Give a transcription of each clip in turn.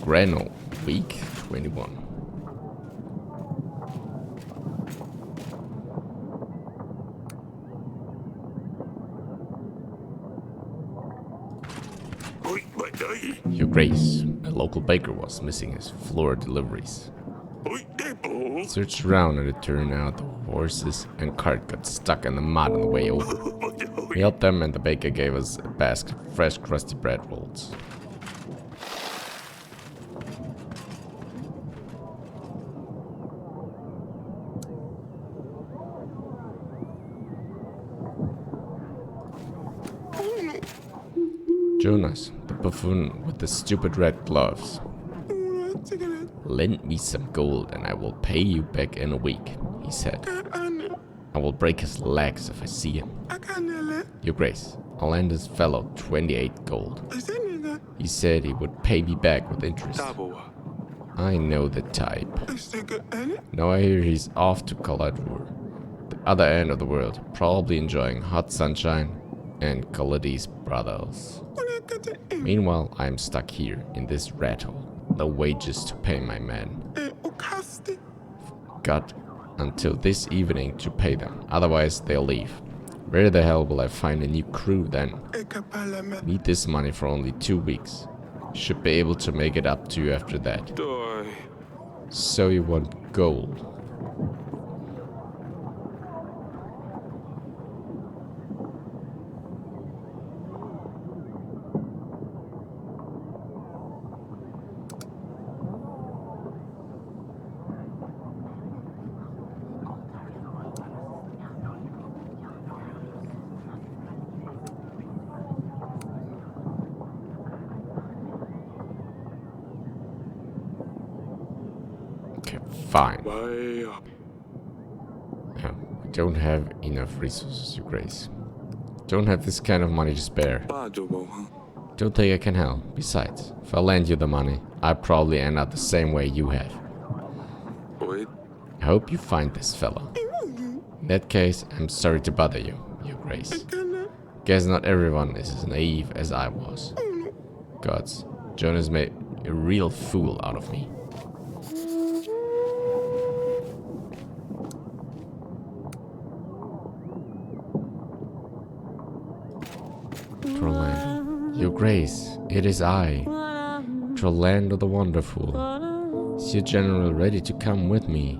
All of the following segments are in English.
Grano, week 21. Your Grace, a local baker was missing his flour deliveries. Searched around and it turned out the horses and cart got stuck in the mud on the way over. We helped them and the baker gave us a basket of fresh crusty bread rolls. Jonas, the buffoon with the stupid red gloves. Lend me some gold and I will pay you back in a week, he said. I will break his legs if I see him. Your Grace, I'll lend this fellow 28 gold. He said he would pay me back with interest. I know the type. Now I hear he's off to Kaladur, the other end of the world, probably enjoying hot sunshine and Kaladi's brothels. Meanwhile, I am stuck here in this rat hole. No wages to pay my men. Got until this evening to pay them, otherwise they'll leave. Where the hell will I find a new crew then? Need this money for only 2 weeks. Should be able to make it up to you after that. So you want gold? Fine. I don't have enough resources, Your Grace. Don't have this kind of money to spare. Don't think I can help. Besides, if I lend you the money, I'll probably end up the same way you have. I hope you find this fellow. In that case, I'm sorry to bother you, Your Grace. Guess not everyone is as naive as I was. Gods, Jonas made a real fool out of me. Trollando. Your Grace, it is I, Trollando the Wonderful. Is your general ready to come with me?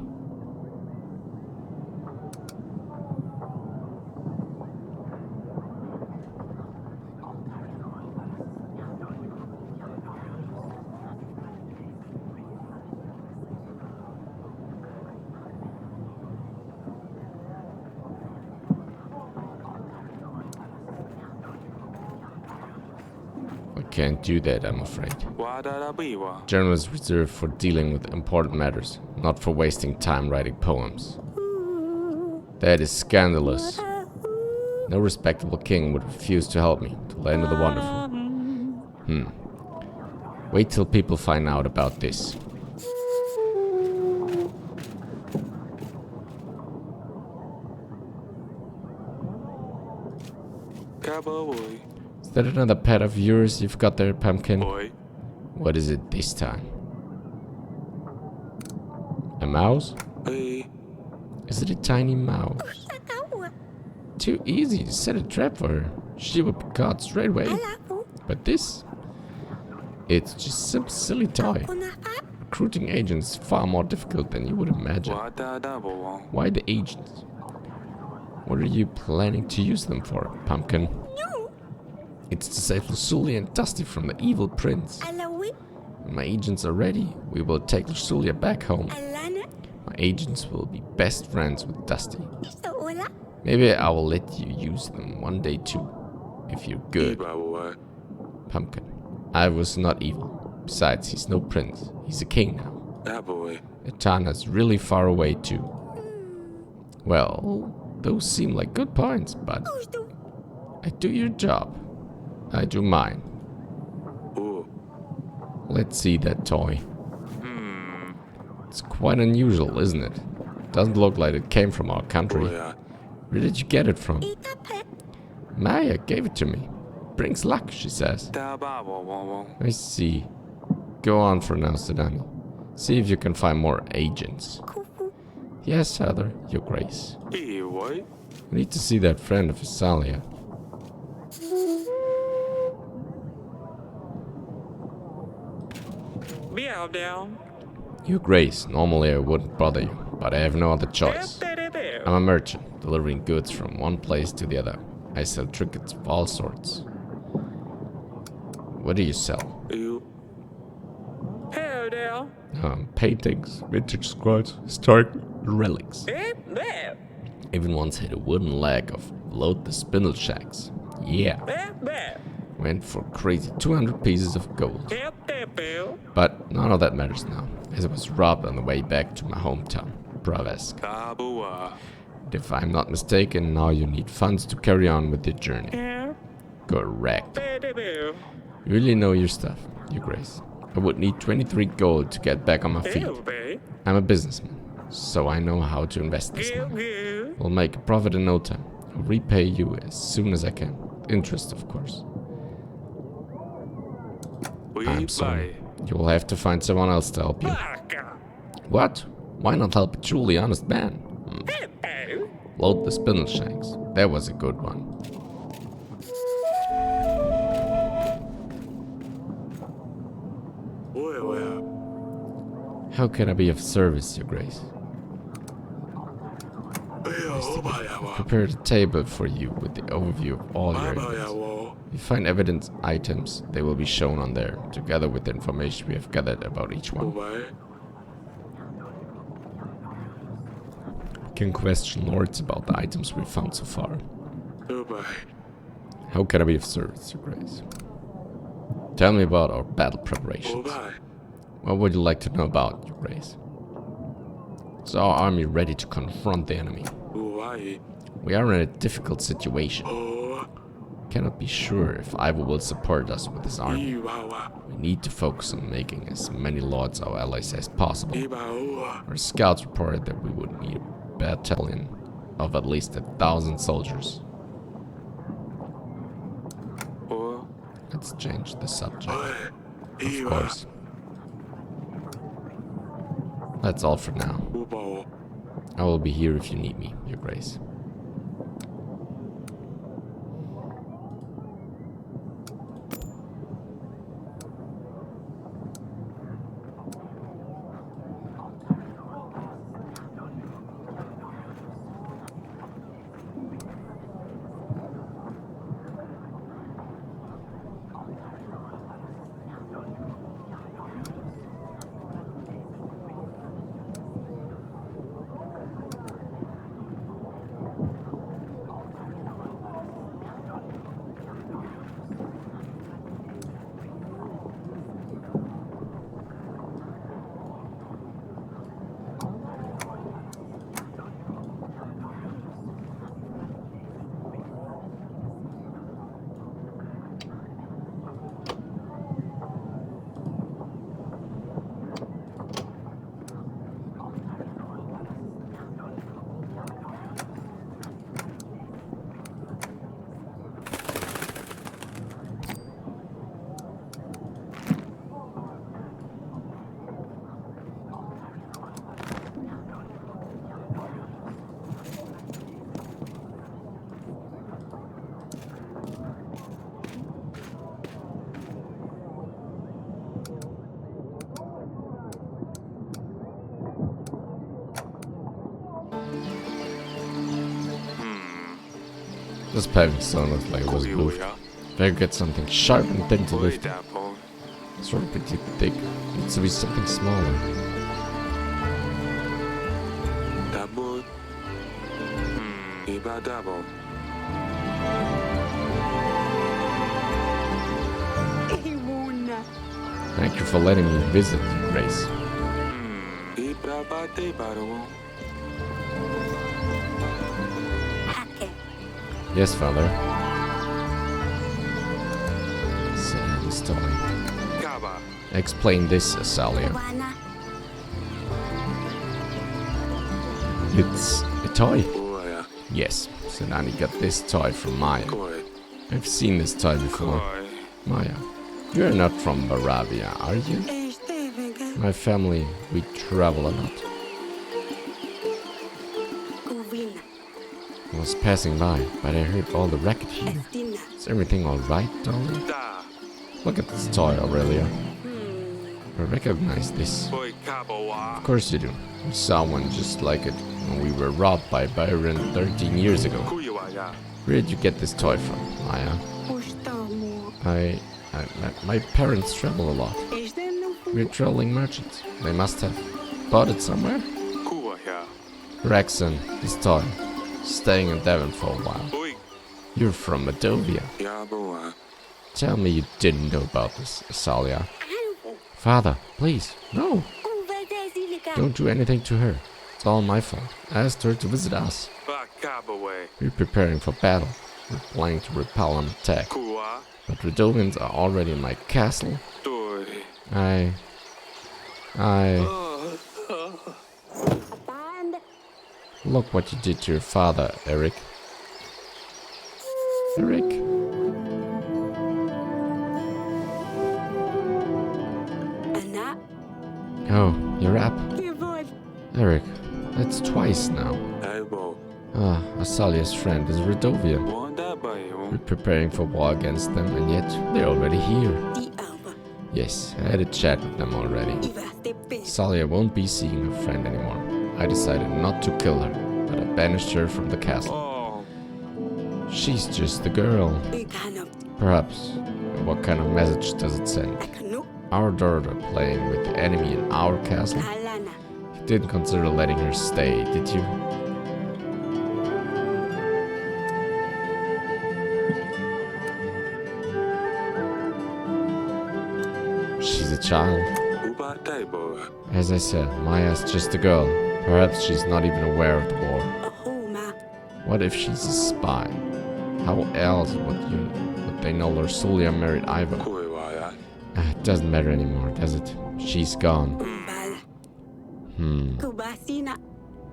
Can't do that, I'm afraid. General is reserved for dealing with important matters, not for wasting time writing poems. That is scandalous. No respectable king would refuse to help me, to land of the wonderful. Wait till people find out about this. Is that another pet of yours you've got there, Pumpkin? What is it this time? A mouse? Is it a tiny mouse? Too easy to set a trap for her. She would be caught straight away. But this? It's just some silly toy. Recruiting agents is far more difficult than you would imagine. Why the agents? What are you planning to use them for, Pumpkin? It's to save Lusulia and Dusty from the evil prince. When my agents are ready, we will take Lusulia back home. My agents will be best friends with Dusty. Maybe I will let you use them one day too, if you're good. Pumpkin, I was not evil. Besides, he's no prince. He's a king now. Etana's really far away too. Well, those seem like good points, but I do your job. I do mine. Let's see that toy. It's quite unusual, isn't it? Doesn't look like it came from our country. Where did you get it from? Maya gave it to me. Brings luck, she says. I see. Go on for now, Cedani. See if you can find more agents. Yes, Heather, your grace. We need to see that friend of Isalia. Your grace, normally I wouldn't bother you, but I have no other choice. I'm a merchant, delivering goods from one place to the other. I sell trinkets of all sorts. What do you sell? Paintings, vintage scrolls, historic relics. Even once hit a wooden leg of load the spindle shacks. Yeah. Went for crazy 200 pieces of gold. But none of that matters now, as I was robbed on the way back to my hometown, Bravesk. If I'm not mistaken, now you need funds to carry on with your journey. Correct. You really know your stuff, your grace. I would need 23 gold to get back on my feet. I'm a businessman, so I know how to invest this money. We'll make a profit in no time. I'll repay you as soon as I can. Interest, of course. I'm sorry. You will have to find someone else to help you. What? Why not help a truly honest man? Load the spindle shanks. That was a good one. How can I be of service, your grace? I've prepared a table for you with the overview of all your evidence. If you find evidence items, they will be shown on there, together with the information we have gathered about each one. We can question lords about the items we've found so far. How can I be of service, your grace? Tell me about our battle preparations. What would you like to know about, your grace? Is our army ready to confront the enemy? We are in a difficult situation. Cannot be sure if Ivo will support us with his army. We need to focus on making as many lords our allies as possible. Our scouts reported that we would need a battalion of at least 1,000 soldiers. Let's change the subject. Of course. That's all for now. I will be here if you need me, your grace. This paving stone looks like it was moved. Better get something sharp and thin to lift. It's sort of pretty thick. Needs to be something smaller. Thank you for letting me visit, Grace. Yes, Father. Sad story. Explain this, Isalia. It's a toy. Yes, Cedani got this toy from Maya. I've seen this toy before. Maya, you're not from Baravia, are you? My family, we travel a lot. I was passing by, but I heard all the racket here. Is everything alright, darling? Look at this toy, Aurelia. I recognize this. Of course you do. We saw one just like it when we were robbed by Byron 13 years ago. Where did you get this toy from, Maya? My parents travel a lot. We're traveling merchants. They must have bought it somewhere. Eryks, this toy. Staying in Devon for a while. You're from Medovia. Tell me you didn't know about this, Asalia. Father, please, no. Don't do anything to her. It's all my fault. I asked her to visit us. We're preparing for battle. We're planning to repel an attack. But Redovians are already in my castle. Look what you did to your father, Eryk. Eryk? Oh, you're up. Eryk, that's twice now. Asalia's friend is Redovian. We're preparing for war against them, and yet they're already here. Yes, I had a chat with them already. Asalia won't be seeing her friend anymore. I decided not to kill her, but I banished her from the castle. She's just a girl. Perhaps. What kind of message does it send? Our daughter playing with the enemy in our castle? You didn't consider letting her stay, did you? She's a child. As I said, Maya's just a girl. Perhaps she's not even aware of the war. What if she's a spy? How else would they know Ursulia married Ivan? It doesn't matter anymore, does it? She's gone.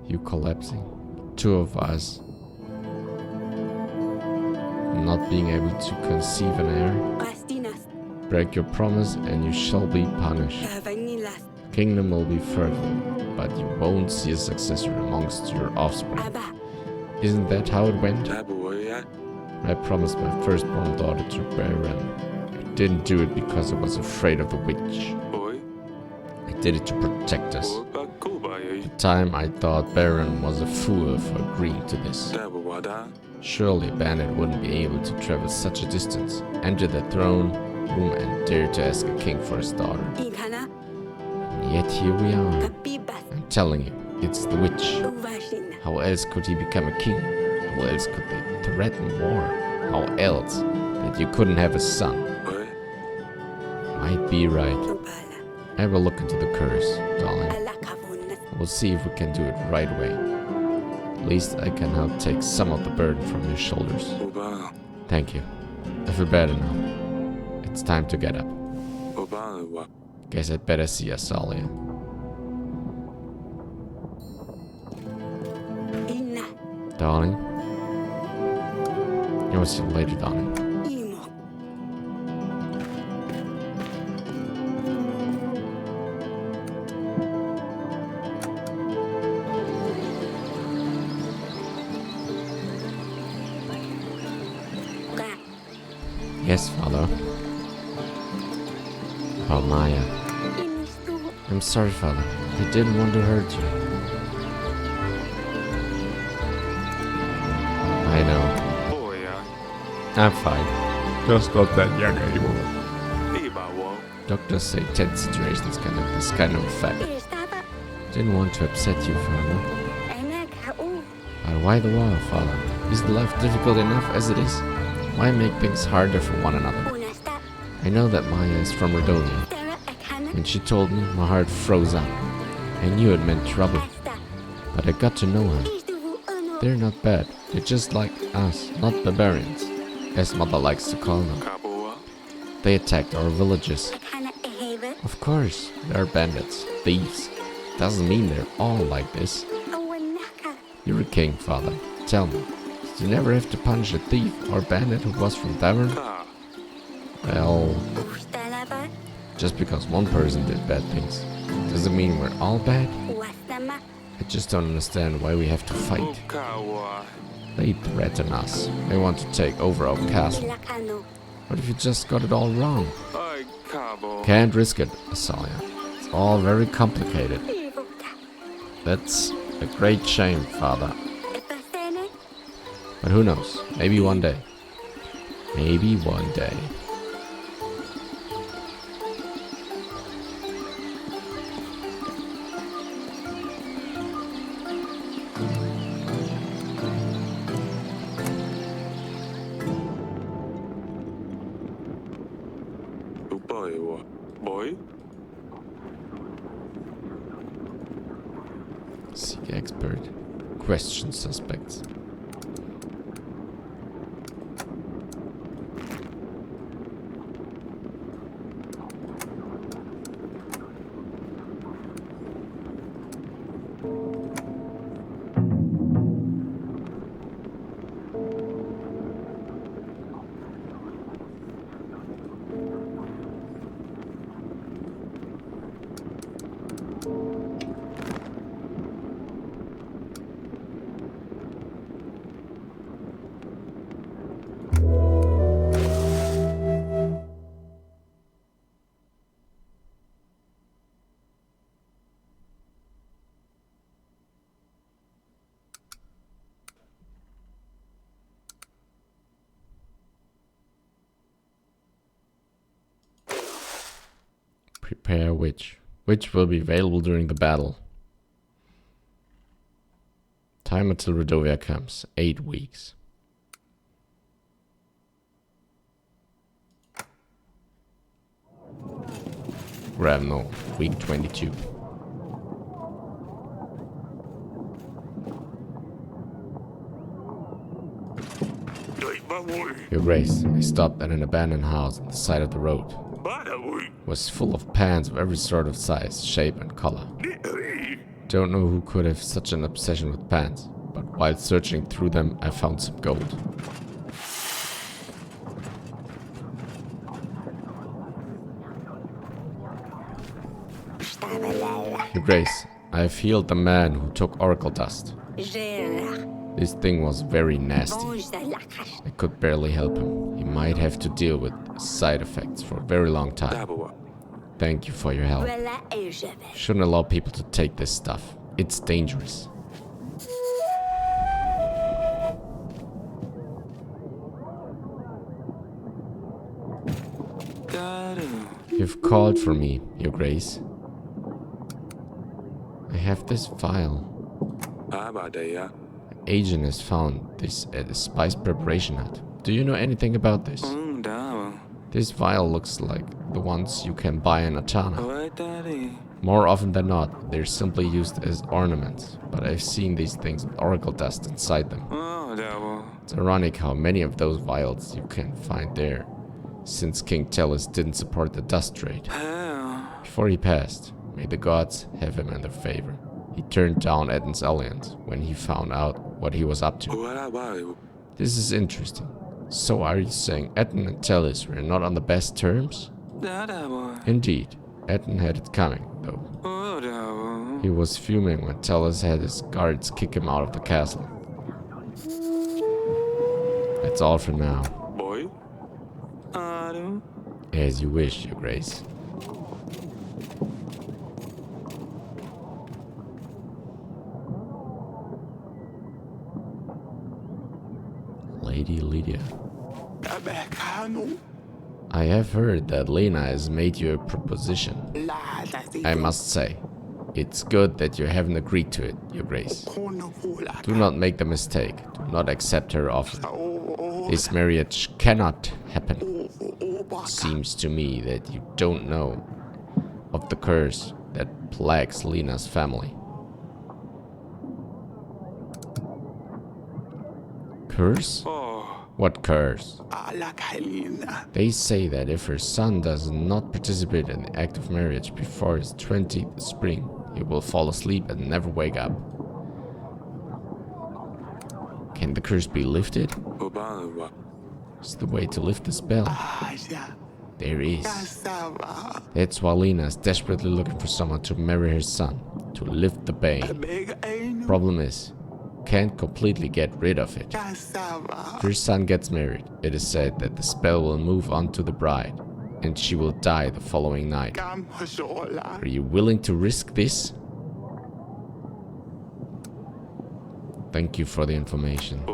You collapsing. Two of us. Not being able to conceive an heir. Break your promise and you shall be punished. Kingdom will be fertile, but you won't see a successor amongst your offspring. Isn't that how it went? I promised my firstborn daughter to Baron. I didn't do it because I was afraid of the witch. I did it to protect us. At the time I thought Baron was a fool for agreeing to this. Surely a bandit wouldn't be able to travel such a distance, enter the throne room and dare to ask a king for his daughter. And yet here we are. I'm telling you, it's the witch. How else could he become a king? How else could they threaten war? How else that you couldn't have a son? Might be right. I will look into the curse, darling. We'll see if we can do it right away. At least I can help take some of the burden from your shoulders. Thank you. I feel better now. It's time to get up. Guess I'd better see Asalia. Darling. I will see you later, darling. Yes, Father. Oh, Maya. I'm sorry, Father. I didn't want to hurt you. I know. I'm fine. Just not that young anymore. Doctors say tense situations can have this kind of effect. Didn't want to upset you, Father. But why the war, Father? Isn't life difficult enough as it is? Why make things harder for one another? I know that Maya is from Redonia. When she told me, my heart froze up. I knew it meant trouble. But I got to know her. They're not bad. They're just like us, not barbarians, as Mother likes to call them. They attacked our villages. Of course, they're bandits, thieves. Doesn't mean they're all like this. You're a king, Father. Tell me, did you never have to punish a thief or bandit who was from Davern? Well, Just because one person did bad things, doesn't mean we're all bad. I just don't understand why we have to fight. They threaten us. They want to take over our castle. What if you just got it all wrong? Can't risk it, Asalia. It's all very complicated. That's a great shame, Father. But who knows? Maybe one day. Maybe one day. Seek expert. Question suspects. Prepare which will be available during the battle. Time until Redovia comes, 8 weeks. Gravno, week 22. Your Grace, I stopped at an abandoned house on the side of the road. It was full of pans of every sort of size, shape and color. Don't know who could have such an obsession with pans, but while searching through them I found some gold. Your Grace, I have healed the man who took oracle dust. This thing was very nasty. I could barely help him. He might have to deal with side effects for a very long time. Thank you for your help. Shouldn't allow people to take this stuff. It's dangerous. You've called for me, Your Grace. I have this file. Agent has found this at a spice preparation hut. Do you know anything about this? This vial looks like the ones you can buy in Atana. More often than not, they're simply used as ornaments, but I've seen these things with oracle dust inside them. It's ironic how many of those vials you can find there, since King Tellus didn't support the dust trade. Before he passed, may the gods have him in their favor. He turned down Eden's alliance when he found out what he was up to. This is interesting. So are you saying Eden and Tellus were not on the best terms? Indeed, Eden had it coming, though. He was fuming when Tellus had his guards kick him out of the castle. That's all for now. As you wish, Your Grace. Lady Lydia. I have heard that Lena has made you a proposition. I must say, it's good that you haven't agreed to it, Your Grace. Do not make the mistake. Do not accept her offer. This marriage cannot happen. Seems to me that you don't know of the curse that plagues Lena's family. Curse? What curse? They say that if her son does not participate in the act of marriage before his 20th spring, he will fall asleep and never wake up. Can the curse be lifted? It's the way to lift the spell. There is. That's why Lena is desperately looking for someone to marry her son, to lift the pain. Problem is, can't completely get rid of it. If her son gets married, it is said that the spell will move on to the bride, and she will die the following night. Are you willing to risk this? Thank you for the information.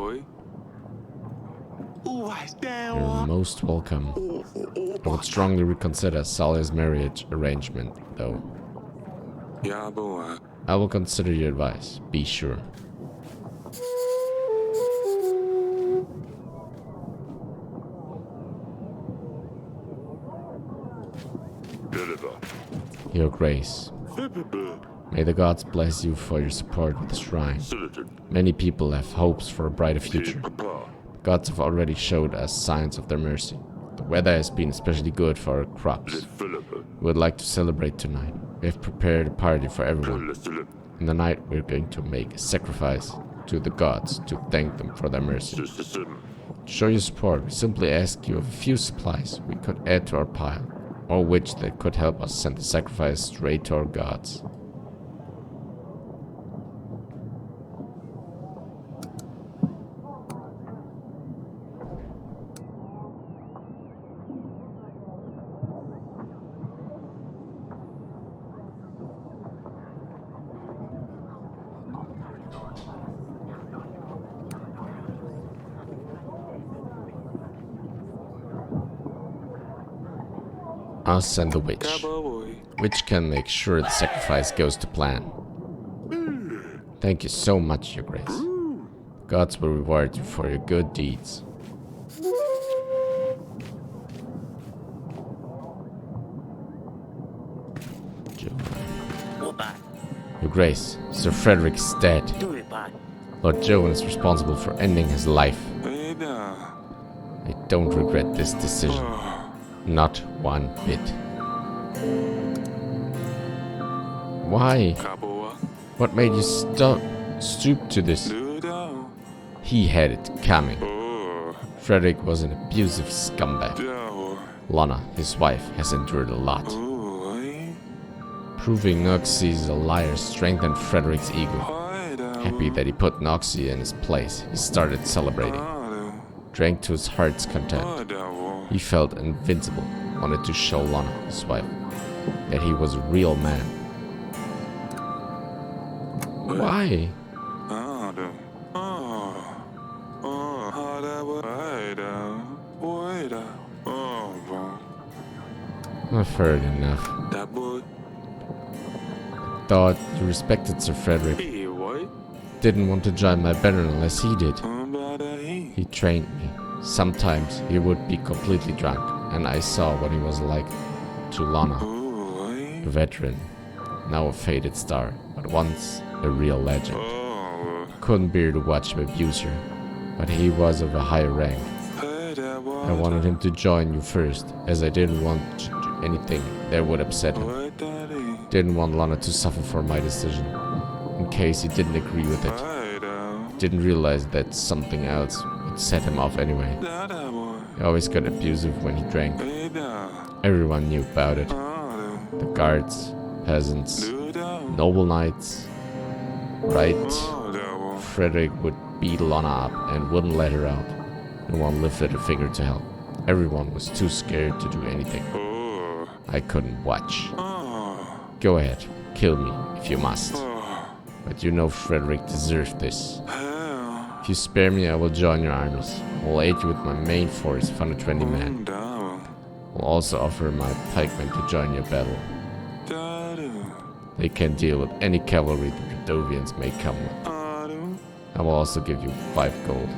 You're most welcome. I would strongly reconsider Sally's marriage arrangement, though. I will consider your advice, be sure. Your Grace. May the gods bless you for your support with the shrine. Many people have hopes for a brighter future. The gods have already showed us signs of their mercy. The weather has been especially good for our crops. We would like to celebrate tonight. We have prepared a party for everyone. In the night we are going to make a sacrifice to the gods to thank them for their mercy. To show your support, we simply ask you of a few supplies we could add to our pile, or which that could help us send the sacrifice straight to our gods. I'll send the witch. Witch can make sure the sacrifice goes to plan. Thank you so much, Your Grace. Gods will reward you for your good deeds. Your Grace, Sir Frederick is dead. Lord Joan is responsible for ending his life. I don't regret this decision. Not one bit. Why? What made you stoop to this? He had it coming. Frederick was an abusive scumbag. Lana, his wife, has endured a lot. Proving Noxie is a liar strengthened Frederick's ego. Happy that he put Noxie in his place, he started celebrating. Drank to his heart's content. He felt invincible, wanted to show Lana, his wife, that he was a real man. Why? I've heard enough. Thought you respected Sir Frederick. Didn't want to join my banner unless he did. He trained me. Sometimes he would be completely drunk, and I saw what he was like to Lana. A veteran, now a faded star, but once a real legend. Couldn't bear to watch him abuse her, but he was of a higher rank. I wanted him to join you first, as I didn't want to do anything that would upset him. Didn't want Lana to suffer for my decision, in case he didn't agree with it. Didn't realize that something else would set him off anyway. He always got abusive when he drank. Everyone knew about it. The guards, peasants, noble knights. Right? Frederick would beat Lana up and wouldn't let her out. No one lifted a finger to help. Everyone was too scared to do anything. I couldn't watch. Go ahead, kill me if you must. But you know Frederick deserved this. If you spare me, I will join your armies. I will aid you with my main force of 120 men. I will also offer my pikemen to join your battle. They can deal with any cavalry the Bredovians may come with. I will also give you 5 gold.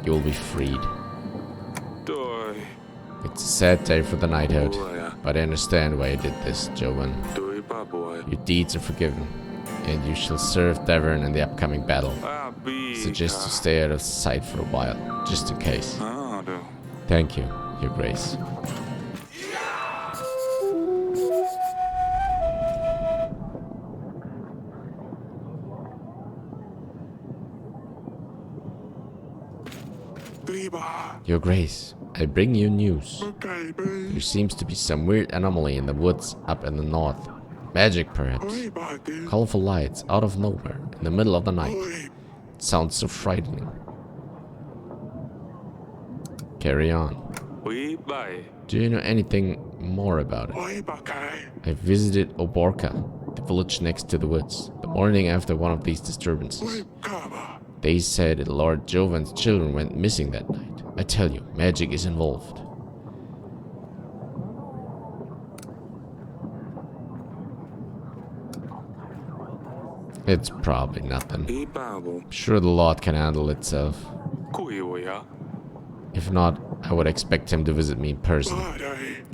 You will be freed. It's a sad day for the knighthood, but I understand why you did this, Jovan. Your deeds are forgiven, and you shall serve Davern in the upcoming battle. Suggest you stay out of sight for a while, just in case. Thank you, Your Grace. Your Grace, I bring you news. There seems to be some weird anomaly in the woods up in the north. Magic, perhaps. Colorful lights out of nowhere in the middle of the night. It sounds so frightening. Carry on. Do you know anything more about it? I visited Oborka, the village next to the woods, the morning after one of these disturbances. They said that Lord Jovan's children went missing that night. I tell you, magic is involved. It's probably nothing. I'm sure the Lord can handle itself. If not, I would expect him to visit me in person.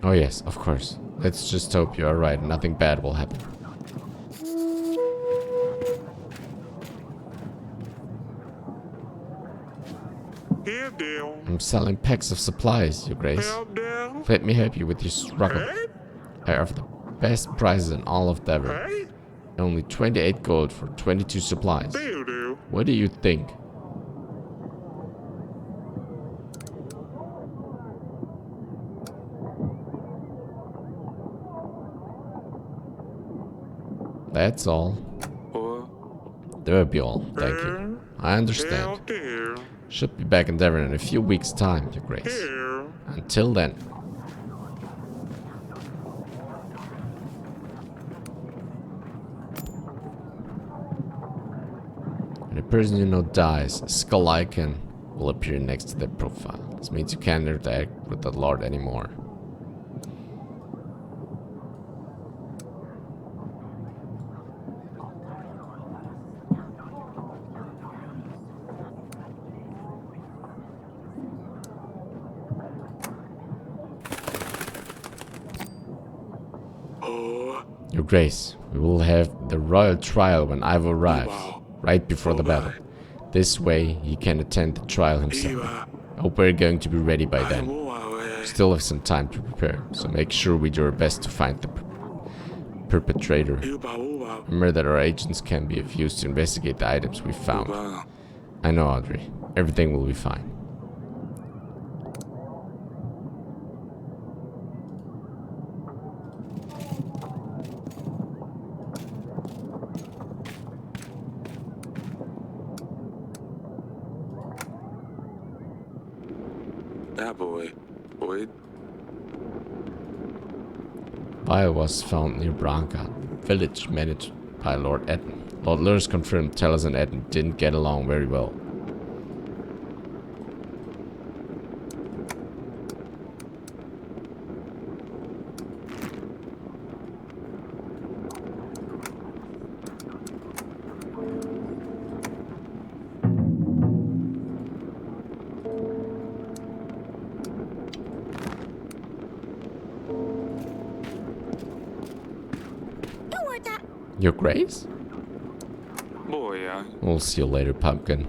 Oh yes, of course. Let's just hope you are right and nothing bad will happen. I'm selling packs of supplies, Your Grace. Let me help you with your struggle. I offer the best prices in all of Devon. Only 28 gold for 22 supplies. What do you think? That's all. That would be all, thank you. I understand. Should be back in Devon in a few weeks' time, Your Grace. Until then. When a person you know dies, a skull icon will appear next to their profile. This means you can't interact with the Lord anymore. Your Grace, we will have the royal trial when Ivo arrives, right before the battle. This way, he can attend the trial himself. I hope we're going to be ready by then. We still have some time to prepare, so make sure we do our best to find the perpetrator. Remember that our agents can be of use to investigate the items we found. I know, Audrey. Everything will be fine. Vial was found near Branca, village managed by Lord Etten. Lord Lurs confirmed Tellus and Etten didn't get along very well. Your Grace? We'll see you later, Pumpkin.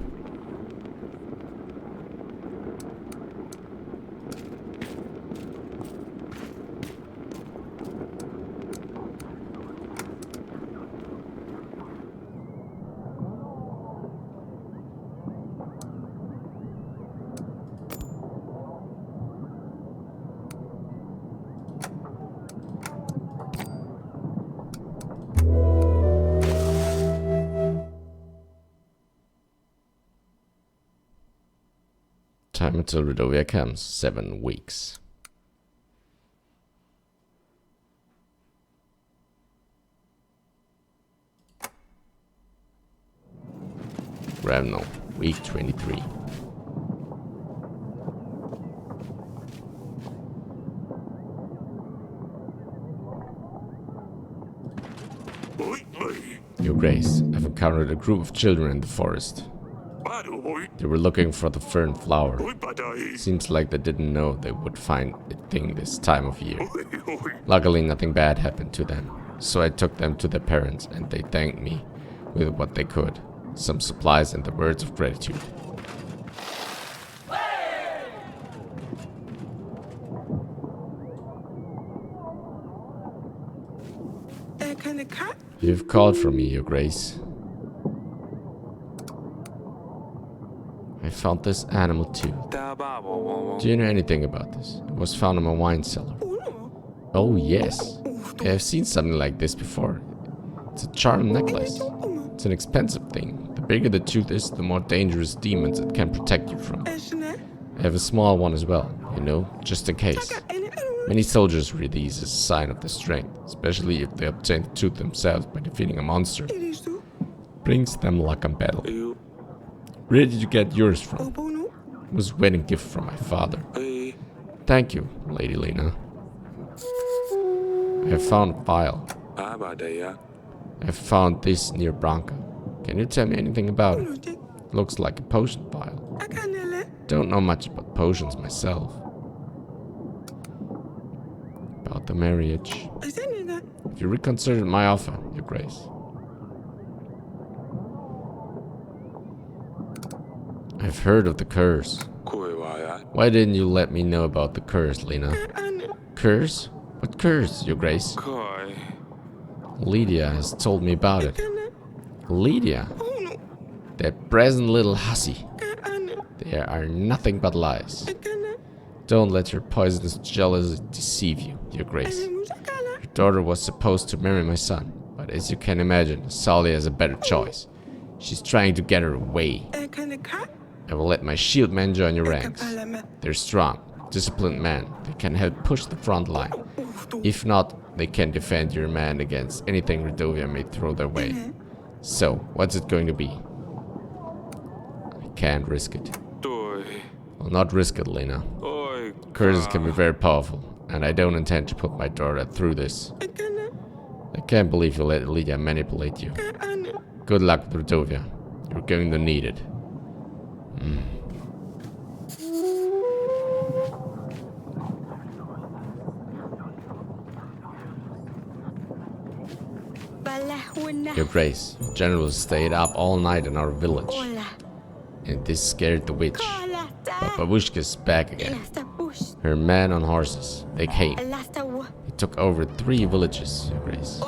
Time until Redovia comes, 7 weeks. Ravno, week 23. Your Grace, I've encountered a group of children in the forest. They were looking for the fern flower. Seems like they didn't know they would find a thing this time of year. Luckily, nothing bad happened to them, so I took them to their parents and they thanked me with what they could. Some supplies and the words of gratitude. You've called for me, Your Grace. I found this animal too. Do you know anything about this? It was found in my wine cellar. Oh yes, I have seen something like this before. It's a charm necklace. It's an expensive thing. The bigger the tooth is, the more dangerous demons it can protect you from. I have a small one as well, you know, just in case. Many soldiers wear these as a sign of their strength, especially if they obtain the tooth themselves by defeating a monster. Brings them luck in battle. Where did you get yours from? It was a wedding gift from my father. Thank you, Lady Lena. I have found a file. I have found this near Branca. Can you tell me anything about it? Looks like a potion file. Don't know much about potions myself. About the marriage. Have you reconsidered my offer, Your Grace? I've heard of the curse. Why didn't you let me know about the curse, Lena? Curse? What curse, Your Grace? Lydia has told me about it. Lydia? That brazen little hussy. They are nothing but lies. Don't let your poisonous jealousy deceive you, Your Grace. Your daughter was supposed to marry my son, but as you can imagine, Sally has a better choice. She's trying to get her way. I will let my shield men join your ranks. They're strong, disciplined men. They can help push the front line. If not, they can defend your men against anything Redovia may throw their way. So, what's it going to be? I can't risk it. I'll not risk it, Lena. Curses can be very powerful, and I don't intend to put my daughter through this. I can't believe you let Lydia manipulate you. Good luck with Redovia. You're going to need it. Your Grace, General stayed up all night in our village, and this scared the witch. But Babushka's back again. Her men on horses, they came. They took over 3 villages, Your Grace.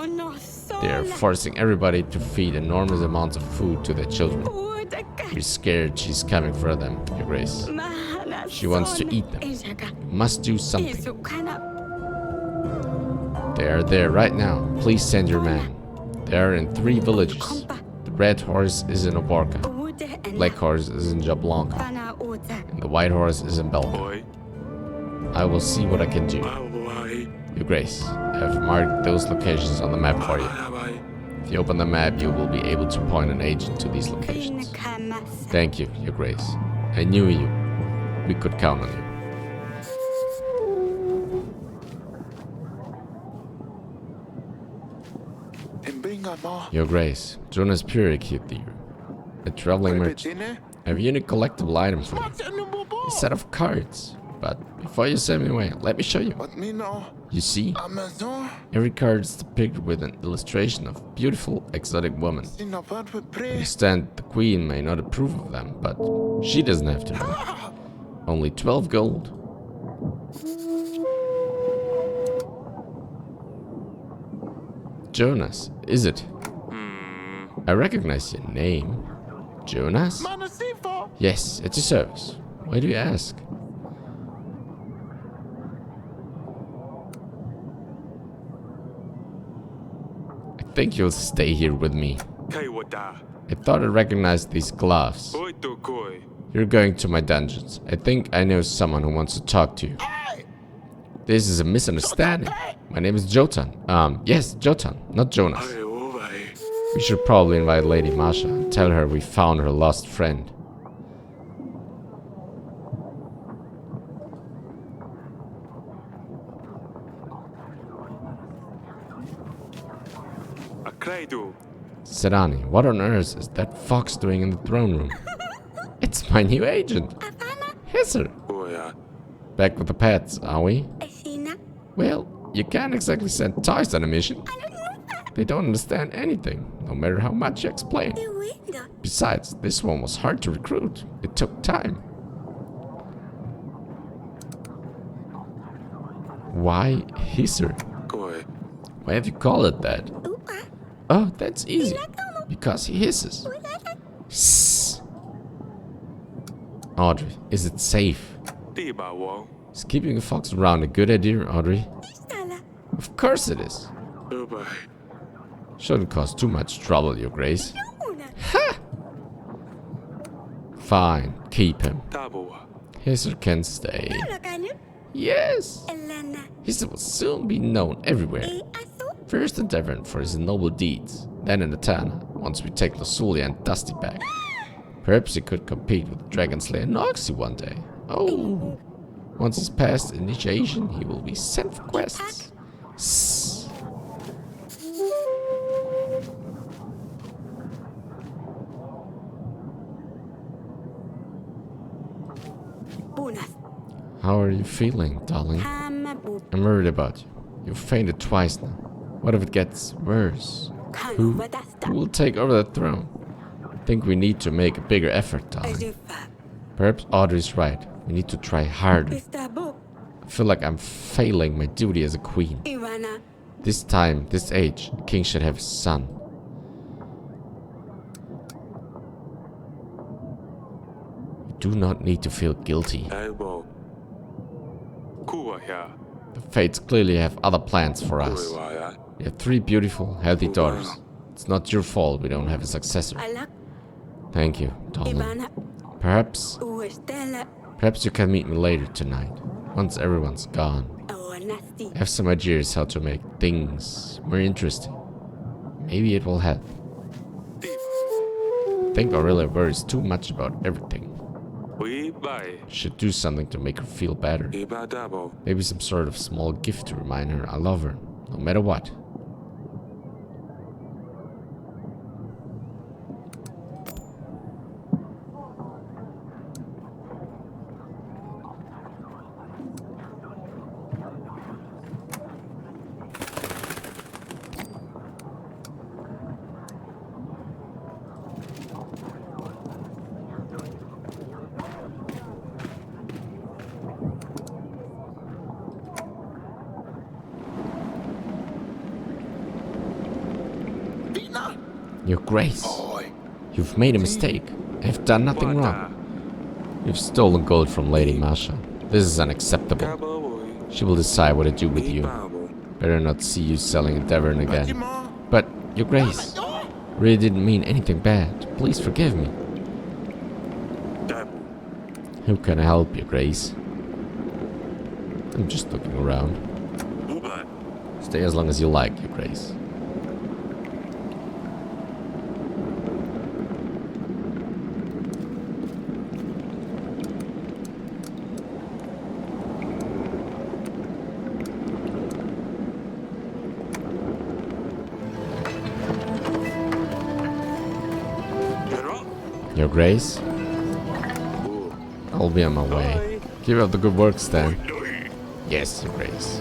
They are forcing everybody to feed enormous amounts of food to their children. We're scared she's coming for them, Your Grace. She wants to eat them. You must do something. They are there right now. Please send your man. They are in 3 villages. The red horse is in Oborka. The black horse is in Jablanca. And the white horse is in Belka. I will see what I can do. Your Grace, I have marked those locations on the map for you. If you open the map, you will be able to point an agent to these locations. Thank you, Your Grace. I knew we could count on you. Your Grace, Jonas Purik here. A traveling merchant. I have a unique collectible item for you. A set of cards. But before you send me away, let me show you. You see, every card is depicted with an illustration of a beautiful, exotic woman. I understand the queen may not approve of them, but she doesn't have to know. Only 12 gold. Jonas, is it? I recognize your name. Jonas? Yes, at your service. Why do you ask? I think you'll stay here with me. I thought I recognized these gloves. You're going to my dungeons. I think I know someone who wants to talk to you. This is a misunderstanding. My name is Jotan. Yes, Jotan, not Jonas. We should probably invite Lady Masha and tell her we found her lost friend. Cedani, what on earth is that fox doing in the throne room? It's my new agent. Hisser. Back with the pets, are we? Well, you can't exactly send toys on a mission. They don't understand anything, no matter how much you explain. Besides, this one was hard to recruit. It took time. Why Hisser? Why have you called it that? Oh, that's easy. Because he hisses. Sss. Audrey, is it safe? Is keeping a fox around a good idea, Audrey? Of course it is. Shouldn't cause too much trouble, Your Grace. Ha! Fine, keep him. Hester can stay. Yes! Hester will soon be known everywhere. First in Tavern for his noble deeds, then in the town, once we take Lusulia and Dusty back. Perhaps he could compete with Dragon Slayer Noxie one day. Oh! Once he's past initiation, he will be sent for quests. Sss. How are you feeling, darling? I'm worried about you. You've fainted twice now. What if it gets worse? Who will take over the throne? I think we need to make a bigger effort, darling. Perhaps Audrey's right. We need to try harder. I feel like I'm failing my duty as a queen. This time, this age, a king should have a son. You do not need to feel guilty. The Fates clearly have other plans for us. We have 3 beautiful, healthy daughters. It's not your fault we don't have a successor. Thank you, darling. Perhaps you can meet me later tonight, once everyone's gone. I have some ideas how to make things more interesting. Maybe it will help. I think Aurelia worries too much about everything. Should do something to make her feel better. Maybe some sort of small gift to remind her I love her, no matter what. Your Grace, you've made a mistake. I've done nothing wrong. You've stolen gold from Lady Masha. This is unacceptable. She will decide what to do with you. Better not see you selling a tavern again. But, Your Grace, I really didn't mean anything bad. Please forgive me. How can I help, Your Grace? I'm just looking around. Stay as long as you like, Your Grace. Your Grace? I'll be on my way. Keep up the good work, Stan. Yes, Your Grace.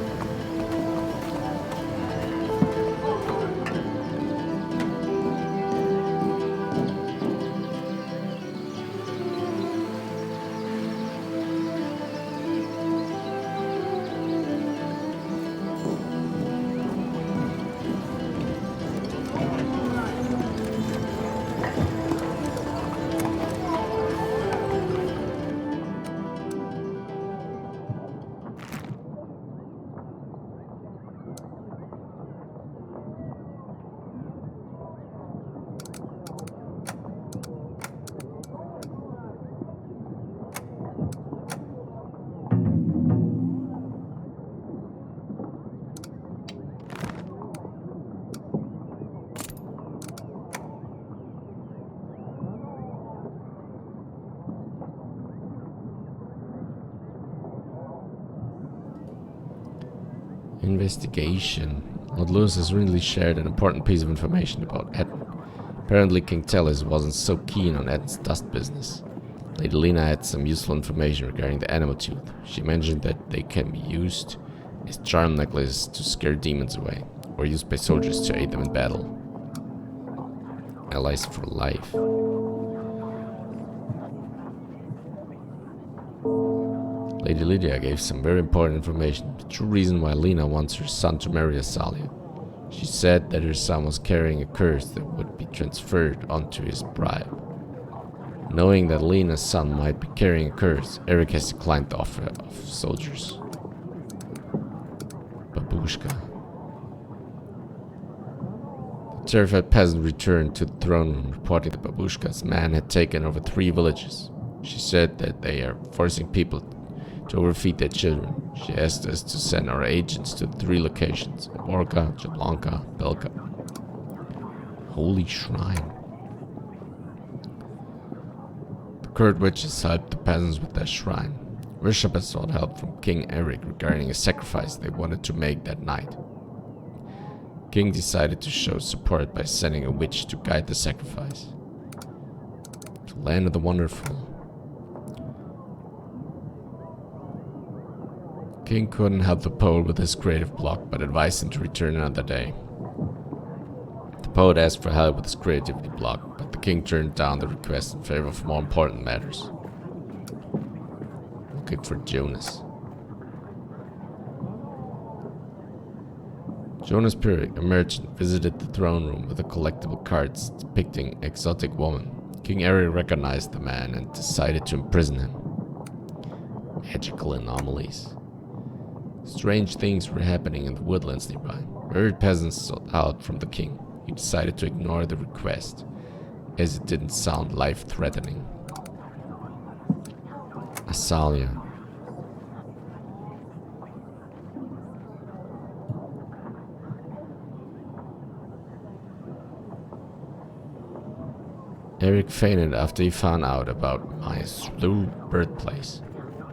Investigation. Lord Lewis has really shared an important piece of information about Etten. Apparently King Tellis wasn't so keen on Etten's dust business. Lady Lena had some useful information regarding the animal tooth. She mentioned that they can be used as charm necklaces to scare demons away, or used by soldiers to aid them in battle. Allies for life. Lady Lydia gave some very important information, the true reason why Lena wants her son to marry Asalia. She said that her son was carrying a curse that would be transferred onto his bride. Knowing that Lena's son might be carrying a curse, Eryk has declined the offer of soldiers. Babushka. The terrified peasant returned to the throne room, reporting that Babushka's man had taken over 3 villages. She said that they are forcing people to overfeed their children. She asked us to send our agents to the 3 locations: Orka, Jablonka, Belka. Holy shrine. The Kurd witches helped the peasants with their shrine. Worshippers sought help from King Eryk regarding a sacrifice they wanted to make that night. King decided to show support by sending a witch to guide the sacrifice. The land of the wonderful. King couldn't help the poet with his creative block, but advised him to return another day. The poet asked for help with his creativity block, but the king turned down the request in favor of more important matters. Looking for Jonas. Jonas Pirik, a merchant, visited the throne room with the collectible cards depicting exotic women. King Eryk recognized the man and decided to imprison him. Magical anomalies. Strange things were happening in the woodlands nearby. Worried peasants sought out from the king. He decided to ignore the request, as it didn't sound life-threatening. Asalia. Eryk fainted after he found out about Maya's true birthplace.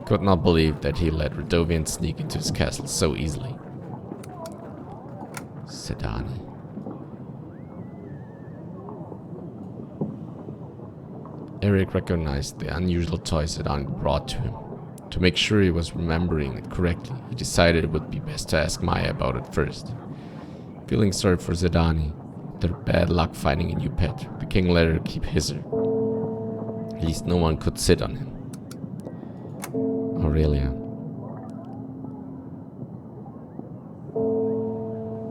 Could not believe that he let Radovians sneak into his castle so easily. Cedani. Eryk recognized the unusual toy Cedani brought to him. To make sure he was remembering it correctly, he decided it would be best to ask Maya about it first. Feeling sorry for Cedani, after bad luck finding a new pet, the king let her keep Hisser. At least no one could sit on him. Aurelia.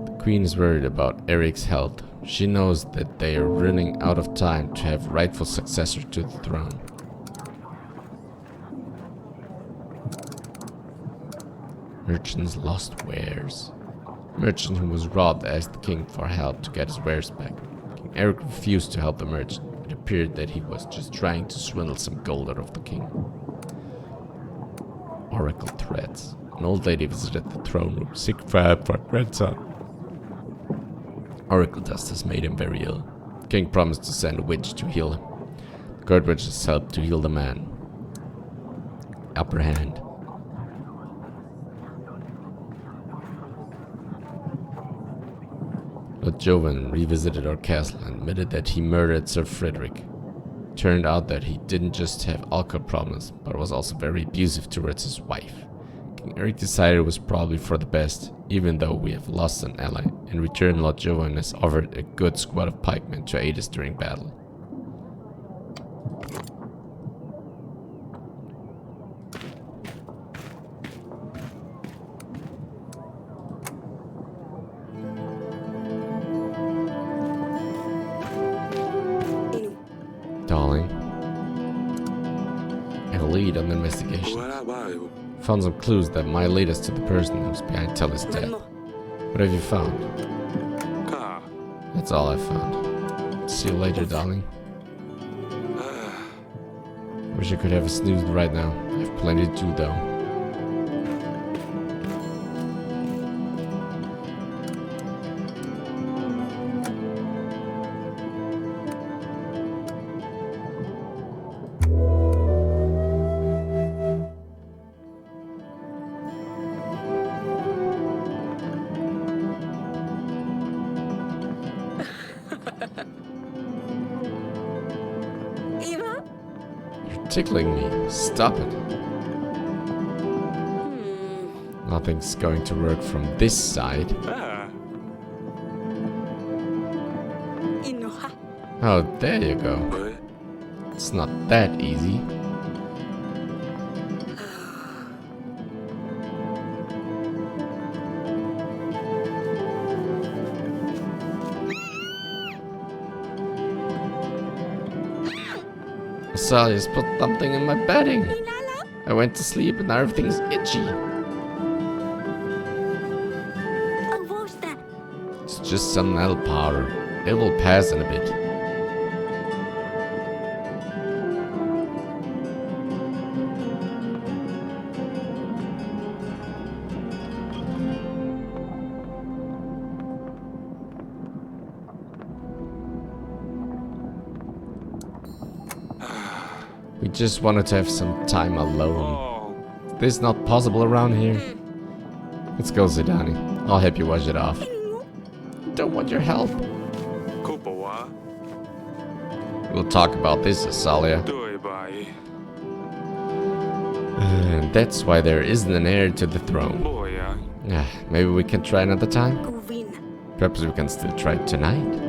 The queen is worried about Eryk's health. She knows that they are running out of time to have rightful successor to the throne. Merchant's lost wares. Merchant who was robbed asked the king for help to get his wares back. King Eryk refused to help the merchant. It appeared that he was just trying to swindle some gold out of the king. Oracle threats. An old lady visited the throne room, sick for help for her grandson. Oracle dust has made him very ill. The king promised to send a witch to heal him. The god witches helped to heal the man. Upper hand. Lord Jovan revisited our castle and admitted that he murdered Sir Frederick. It turned out that he didn't just have alcohol problems, but was also very abusive towards his wife. King Eryk decided it was probably for the best, even though we have lost an ally. In return, Lord Jovan has offered a good squad of pikemen to aid us during battle. Darling, I have a lead on the investigation. Found some clues that might lead us to the person who's behind Telly's death. What have you found? That's all I found. See you later, darling. Wish I could have a snooze right now. I have plenty to do, though. You're tickling me. Stop it. Nothing's going to work from this side. Oh, there you go. It's not that easy. Salia's put something in my bedding. I went to sleep and now everything's itchy. It's just some nail powder. It will pass in a bit. We just wanted to have some time alone. Is this not possible around here? Let's go, Cedani. I'll help you wash it off. Don't want your help. We'll talk about this, Salia. And that's why there isn't an heir to the throne. Maybe we can try another time? Perhaps we can still try tonight?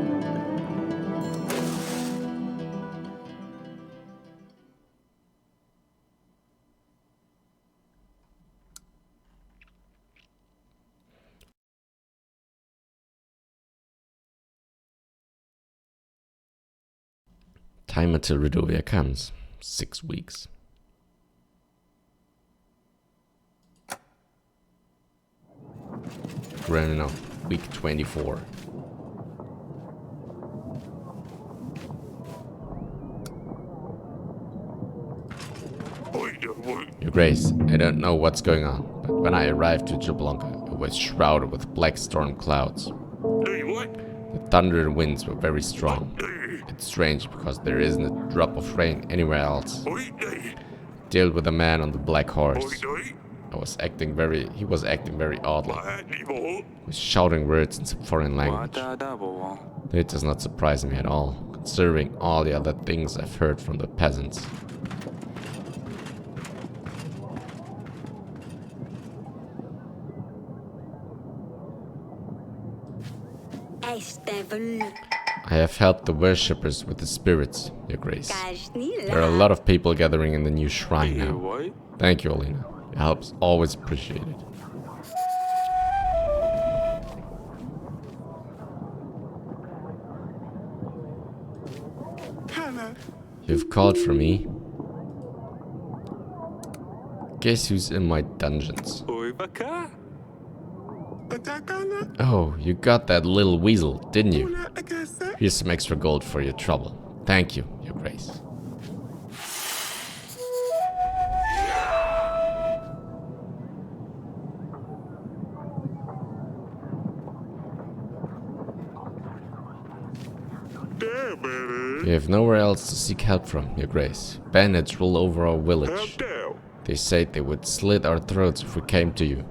Time until Redovia comes. 6 weeks. Running off week 24. Your Grace, I don't know what's going on, but when I arrived to Jablonka, it was shrouded with black storm clouds. The thunder and winds were very strong. It's strange because there isn't a drop of rain anywhere else. Dealt with a man on the black horse. He was acting very oddly. He was shouting words in some foreign language. It does not surprise me at all, considering all the other things I've heard from the peasants. I have helped the worshippers with the spirits, Your Grace. There are a lot of people gathering in the new shrine now. Thank you, Alina. Your help's always appreciated. You've called for me? Guess who's in my dungeons? Oh, you got that little weasel, didn't you? Here's some extra gold for your trouble. Thank you, Your Grace. You have nowhere else to seek help from, Your Grace. Bandits rule over our village. They said they would slit our throats if we came to you.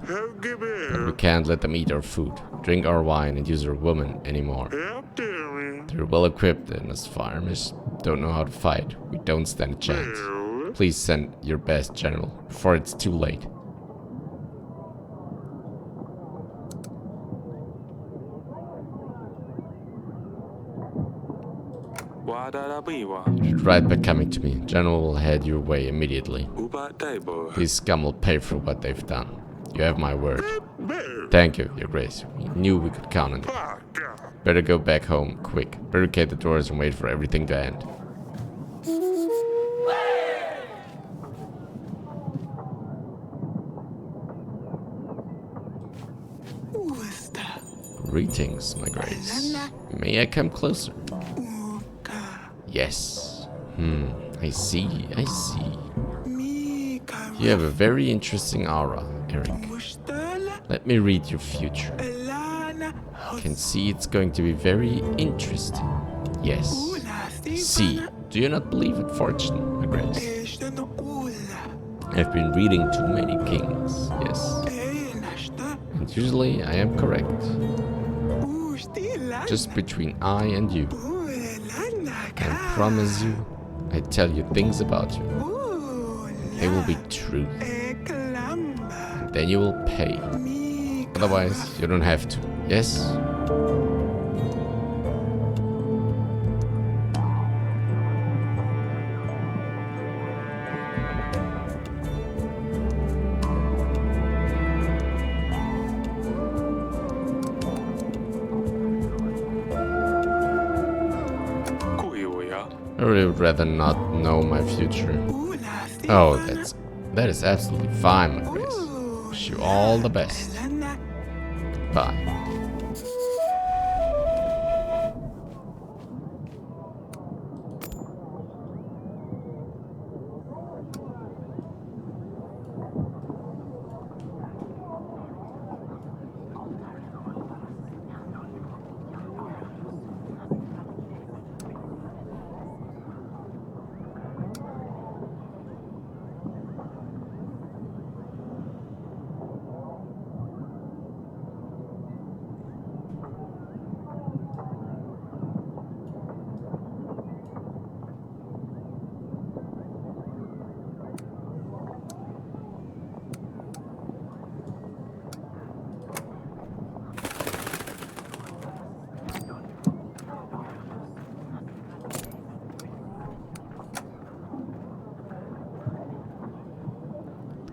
But we can't let them eat our food, drink our wine, and use our women anymore. They're well equipped, and as farmers don't know how to fight, we don't stand a chance. Please send your best general before it's too late. Right by coming to me. General will head your way immediately. These scum will pay for what they've done. You have my word. Thank you, Your Grace. We knew we could count on it. Better go back home, quick. Barricade the doors and wait for everything to end. Greetings, my Grace. May I come closer? Yes. I see. You have a very interesting aura, Eryks. Let me read your future. I can see it's going to be very interesting. Yes. See, do you not believe in fortune, my Grace? I've been reading too many kings, yes. And usually I am correct. Just between I and you. I promise you, I tell you things about you. They will be truth. And then you will pay. Otherwise, you don't have to. Yes? really would rather not know my future. Oh, that is absolutely fine, my grace. Wish you all the best. Bye.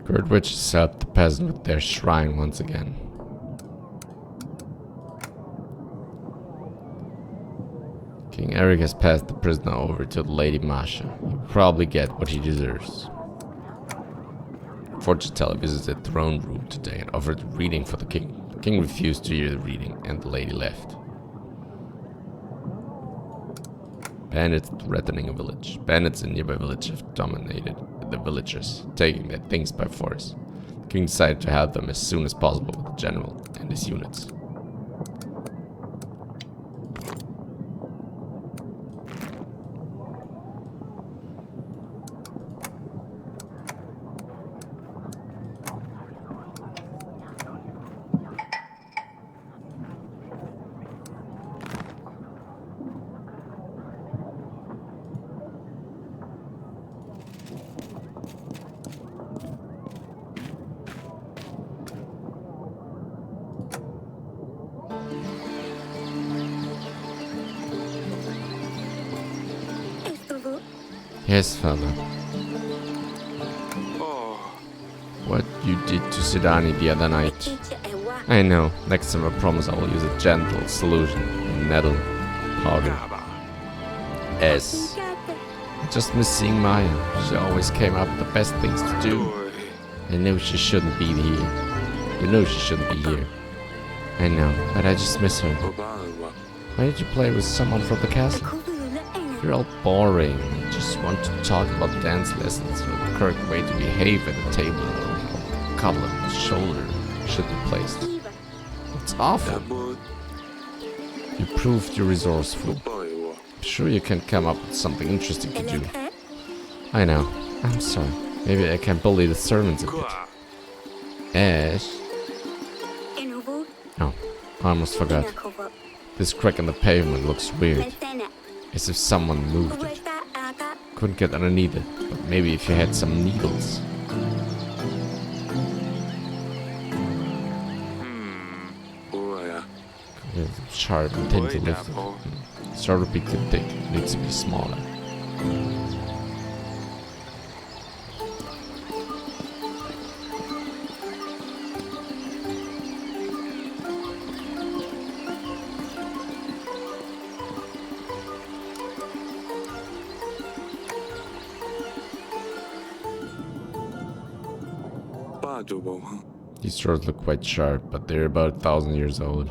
Great witches helped the peasant with their shrine once again. King Eryks has passed the prisoner over to the Lady Masha. He'll probably get what he deserves. Fortune teller visited the throne room today and offered a reading for the king. The king refused to hear the reading and the lady left. Bandits threatening a village. Bandits in nearby village have dominated the villagers, taking their things by force. The king decided to have them as soon as possible with the general and his units. Yes, father. What you did to Cedani the other night. I know. Next time I promise I will use a gentle solution. Nettle powder. S. I just miss seeing Maya. She always came up with the best things to do. I know she shouldn't be here. You know she shouldn't be here. I know, but I just miss her. Why did you play with someone from the castle? You're all boring. You just want to talk about dance lessons or the correct way to behave at the table, or how collar and shoulder should be placed. It's awful. You proved you're resourceful. I'm sure you can come up with something interesting to do. I know. I'm sorry. Maybe I can bully the servants a bit. Ash? Oh, I almost forgot. This crack in the pavement looks weird. As if someone moved it. Couldn't get underneath it, but maybe if you had some needles. Sharp and thin to lift it. Sharp would be too thick, needs to be smaller. These swords look quite sharp, but they're about 1,000 years old.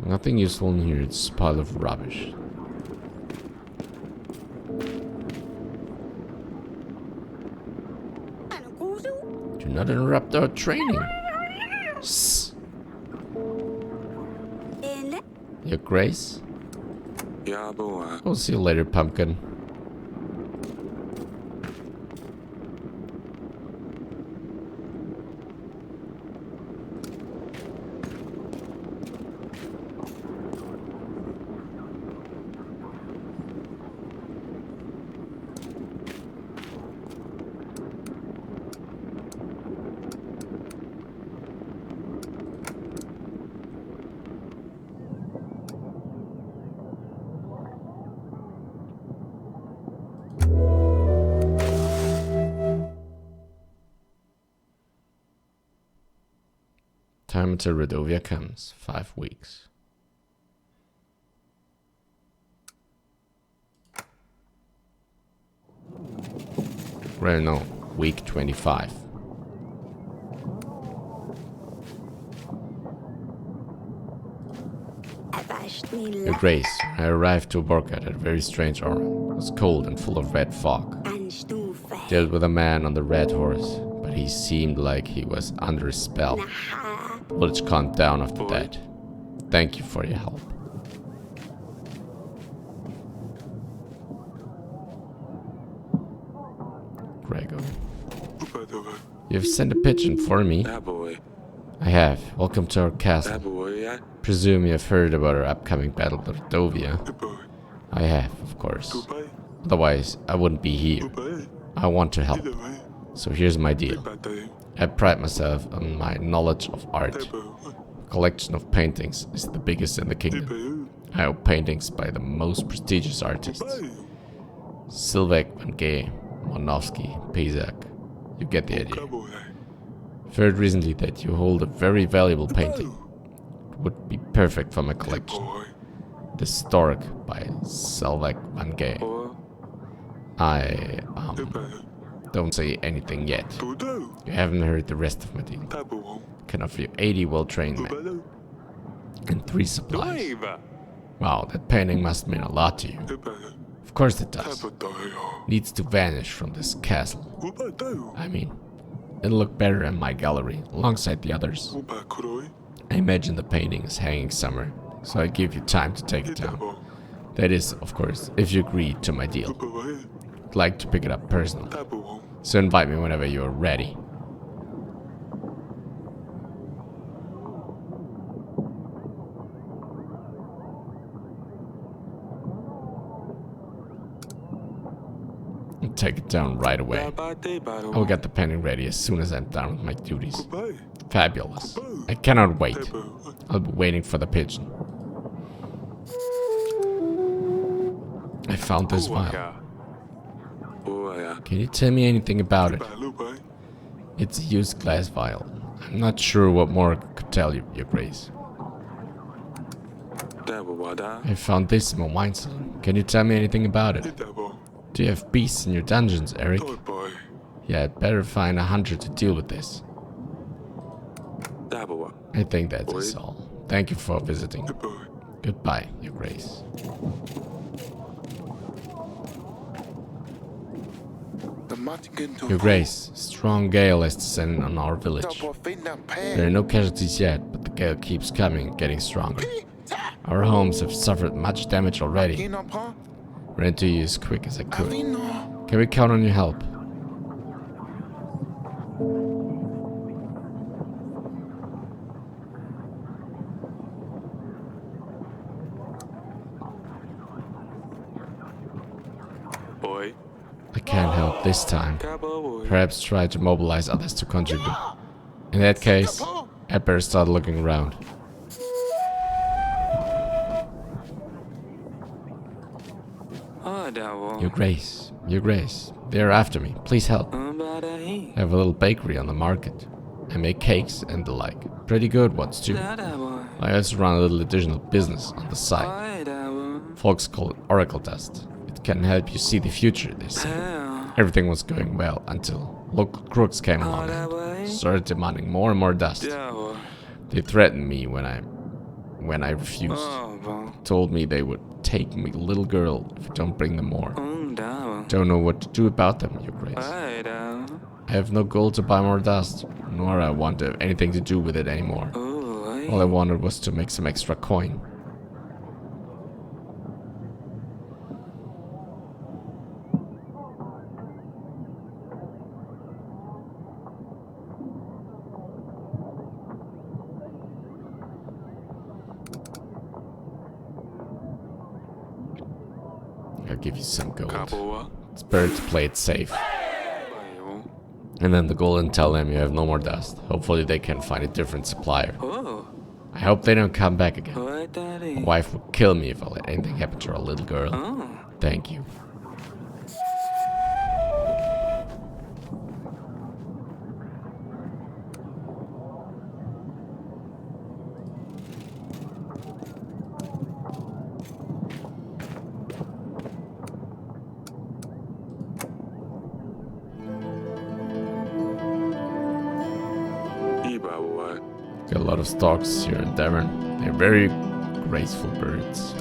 Nothing useful in here, it's a pile of rubbish. Do not interrupt our training. Shh. Your Grace? We'll see you later, pumpkin. Time until Redovia comes. 5 weeks. Well, no. Week 25. Your Grace, I arrived to work at a very strange hour. It was cold and full of red fog. Dealt with a man on the red horse, but he seemed like he was under a spell. The village calmed down after that. Thank you for your help. Gregor. You've sent a pigeon for me. I have. Welcome to our castle. Presume you have heard about our upcoming battle with Redovia. I have, of course. Otherwise, I wouldn't be here. I want to help. So here's my deal. I pride myself on my knowledge of art. A collection of paintings is the biggest in the kingdom. I own paintings by the most prestigious artists. Sylvek, Van Gogh, Monovsky, Pizak. You get the idea. I've heard recently that you hold a very valuable painting. It would be perfect for my collection. The Stork by Sylvek Van Gogh. I don't say anything yet. You haven't heard the rest of my deal. I can offer you 80 well-trained men. And 3 supplies. Wow, that painting must mean a lot to you. Of course it does. Needs to vanish from this castle. I mean, it'll look better in my gallery, alongside the others. I imagine the painting is hanging somewhere, so I give you time to take it down. That is, of course, if you agree to my deal. I'd like to pick it up personally, so invite me whenever you are ready. I'll take it down right away. I will get the painting ready as soon as I'm done with my duties. Fabulous. I cannot wait. I'll be waiting for the pigeon. I found this vial. Can you tell me anything about it? It's a used glass vial. I'm not sure what more I could tell you, Your Grace. I found this in my wine cellar. Can you tell me anything about it? Do you have beasts in your dungeons, Eryk? Yeah, I'd better find 100 to deal with this. I think that is all. Thank you for visiting. Goodbye, Your Grace. Your Grace, a strong gale has descended on our village. There are no casualties yet, but the gale keeps coming and getting stronger. Our homes have suffered much damage already. Ran to you as quick as I could. Can we count on your help? I can't help this time. Perhaps try to mobilize others to contribute. In that case, I'd better start looking around. Your Grace, they are after me. Please help. I have a little bakery on the market. I make cakes and the like. Pretty good ones too. I also run a little additional business on the side. Folks call it oracle dust. It can help you see the future, they say. Everything was going well until local crooks came along and started demanding more and more dust. They threatened me when I refused. Told me they would take my little girl if I don't bring them more. Don't know what to do about them, Your Grace. I have no gold to buy more dust, nor I want to have anything to do with it anymore. All I wanted was to make some extra coin. I'll give you some gold. It's better to play it safe. And then the golem tell them you have no more dust. Hopefully they can find a different supplier. I hope they don't come back again. My wife would kill me if I let anything happen to our little girl. Thank you. Got a lot of storks here in Devon. They're very graceful birds.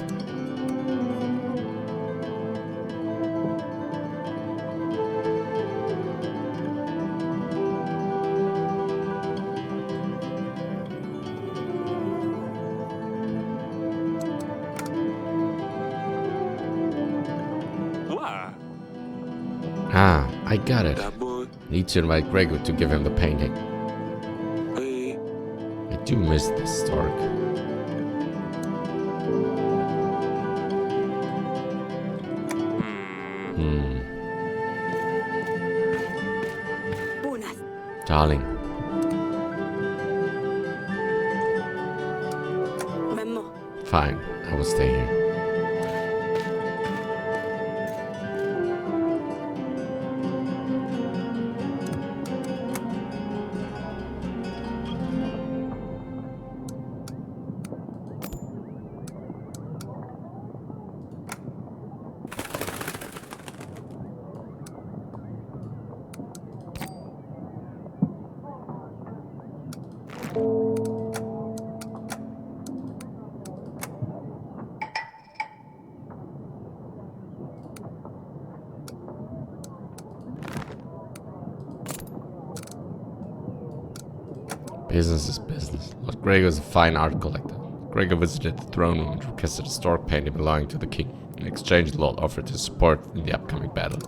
Ah, I got it. Need to invite Gregor to give him the painting. I do miss this stork. Darling. Fine, I will stay here. Business is business. Lord Gregor is a fine art collector. Gregor visited the throne room and requested a stork painting belonging to the king. In exchange, the Lord offered his support in the upcoming battle.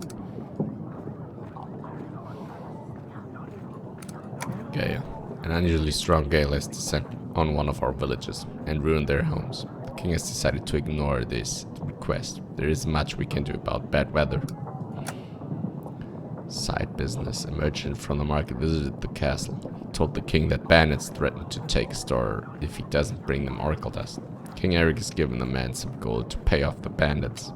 Gale. An unusually strong gale has descended on one of our villages and ruined their homes. The king has decided to ignore this request. There isn't much we can do about bad weather. Side business. A merchant from the market visited the castle. He told the king that bandits threatened to take his store if he doesn't bring them oracle dust. King Eryks has given the man some gold to pay off the bandits.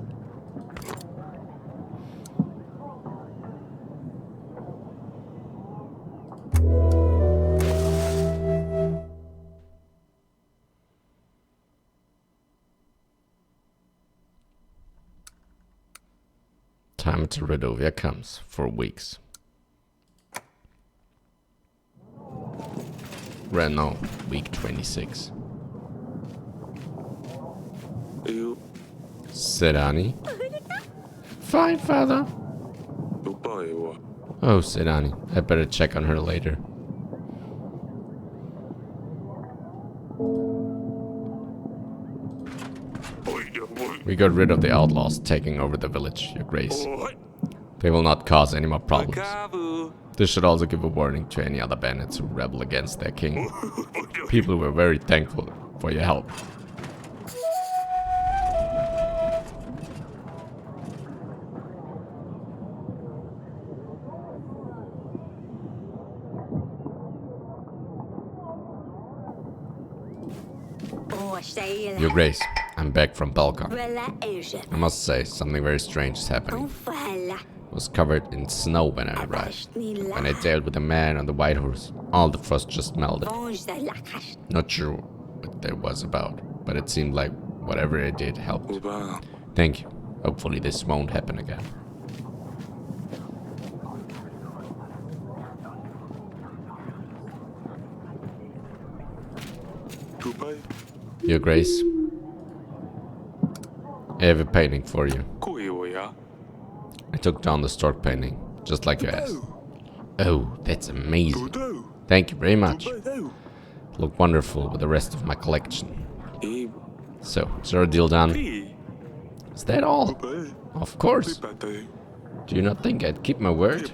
Time to Redovia comes for weeks. Renault, week 26. Cedani? Fine, father. Oh, Cedani. I better check on her later. We got rid of the outlaws taking over the village, Your Grace. They will not cause any more problems. This should also give a warning to any other bandits who rebel against their king. People were very thankful for your help. Your Grace, I'm back from Balkan. I must say, something very strange is happening. I was covered in snow when I arrived. When I dealt with the man on the white horse, all the frost just melted. Not sure what that was about, but it seemed like whatever I did helped. Thank you. Hopefully this won't happen again. Your Grace, I have a painting for you. I took down the stork painting, just like you asked. Oh, that's amazing. Thank you very much. Look wonderful with the rest of my collection. So, is our deal done? Is that all? Of course. Do you not think I'd keep my word?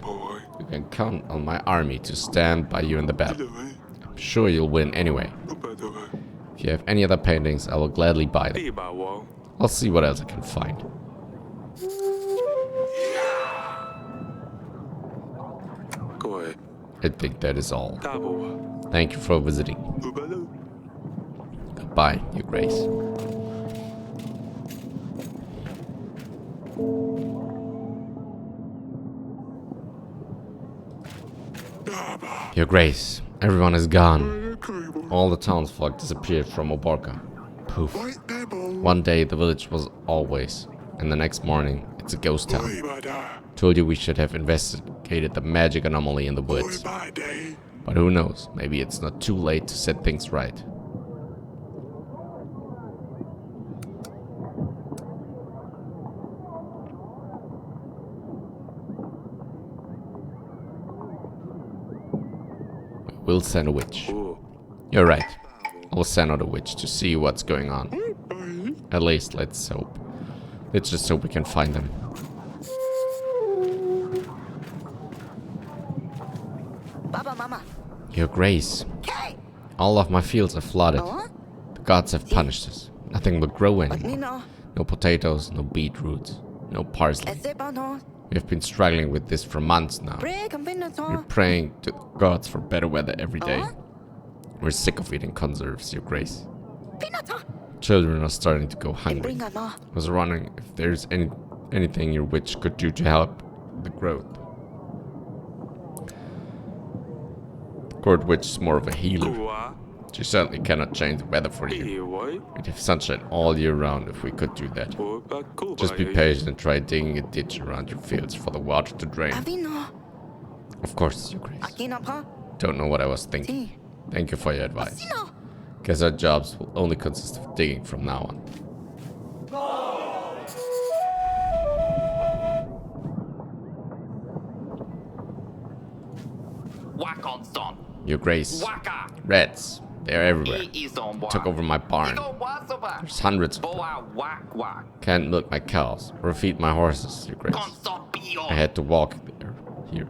You can count on my army to stand by you in the battle. I'm sure you'll win anyway. If you have any other paintings, I will gladly buy them. I'll see what else I can find. I think that is all. Thank you for visiting. Goodbye, Your Grace. Your Grace, everyone is gone. All the townsfolk disappeared from Oborka. Poof. One day the village was always, and the next morning it's a ghost town. Told you we should have investigated the magic anomaly in the woods. But who knows, maybe it's not too late to set things right. We'll send a witch. You're right. I'll send out a witch to see what's going on. At least let's hope. Let's just hope we can find them. Your Grace. All of my fields are flooded. The gods have punished us. Nothing will grow anymore. No potatoes, no beetroots, no parsley. We have been struggling with this for months now. We're praying to the gods for better weather every day. We're sick of eating conserves, Your Grace. Children are starting to go hungry. I was wondering if there's anything your witch could do to help the growth. The court witch is more of a healer. She certainly cannot change the weather for you. We'd have sunshine all year round if we could do that. Just be patient and try digging a ditch around your fields for the water to drain. Of course, Your Grace. Don't know what I was thinking. Thank you for your advice. Guess our jobs will only consist of digging from now on. Your Grace. Rats. They're everywhere. Took over my barn. There's hundreds of them. Can't milk my cows or feed my horses, Your Grace. I had to walk there. Here.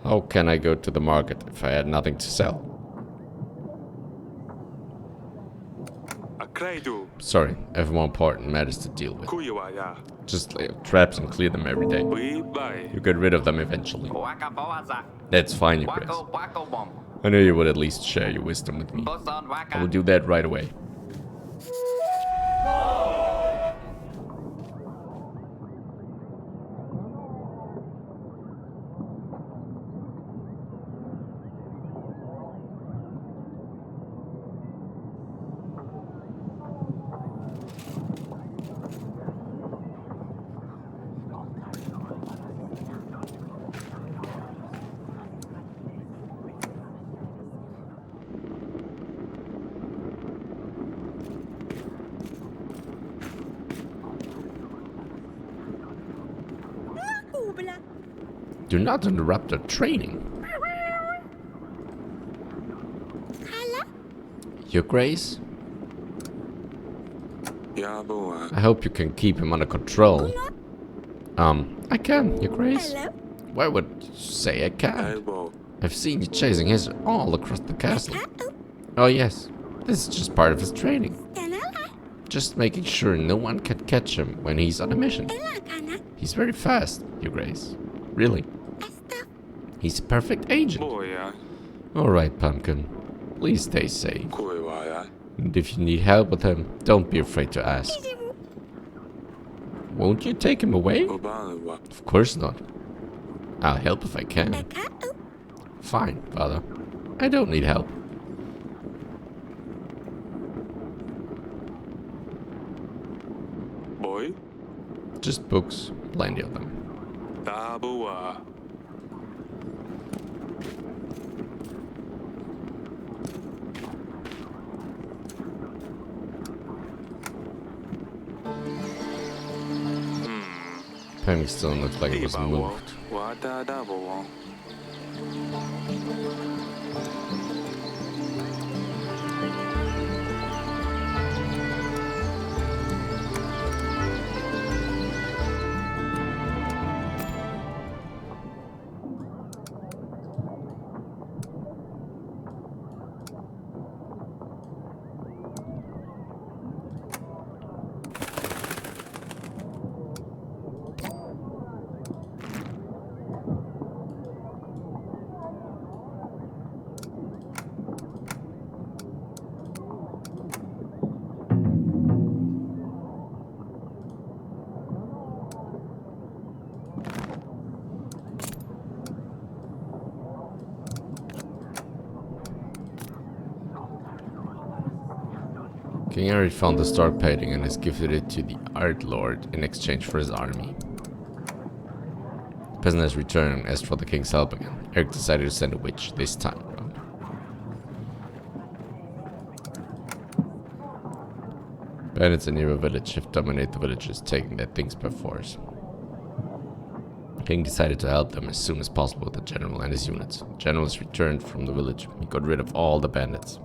How can I go to the market if I had nothing to sell? Sorry, I have more important matters to deal with. Just lay up traps and clear them every day. You get rid of them eventually. That's fine, Your Grace. I knew you would at least share your wisdom with me. I will do that right away. Do not interrupt our training. Your Grace? I hope you can keep him under control. I can, Your Grace. Why would you say I can't? I've seen you chasing his all across the castle. Oh yes, this is just part of his training. Just making sure no one can catch him when he's on a mission. He's very fast, Your Grace. Really. He's a perfect agent. Alright, Pumpkin. Please stay safe. And if you need help with him, don't be afraid to ask. Won't you take him away? Of course not. I'll help if I can. Fine, Father. I don't need help. Just books. Plenty of them. Pammy Stone looks like it was moved. King Eryks found the star painting and has gifted it to the Art Lord in exchange for his army. The peasant has returned and asked for the king's help again. Eryks decided to send a witch this time. Bandits in nearby village have dominated the villages, taking their things by force. King decided to help them as soon as possible with the general and his units. The general has returned from the village. He got rid of all the bandits.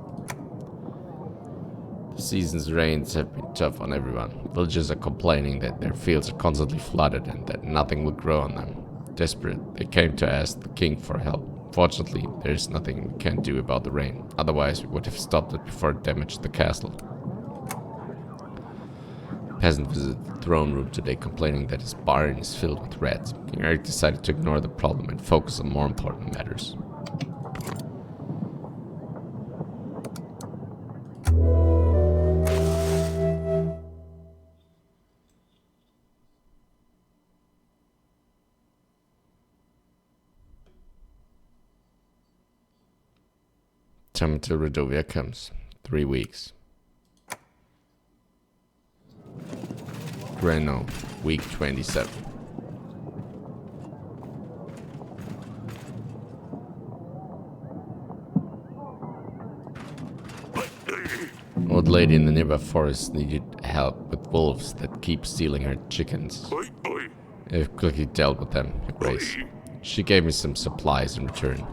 The season's rains have been tough on everyone. Villagers are complaining that their fields are constantly flooded and that nothing will grow on them. Desperate, they came to ask the king for help. Fortunately, there is nothing we can do about the rain. Otherwise, we would have stopped it before it damaged the castle. Peasant visited the throne room today, complaining that his barn is filled with rats. King Eryks decided to ignore the problem and focus on more important matters. Time until Redovia comes. 3 weeks. Greno, week 27. Old lady in the nearby forest needed help with wolves that keep stealing her chickens. I've quickly dealt with them, Your Grace. She gave me some supplies in return.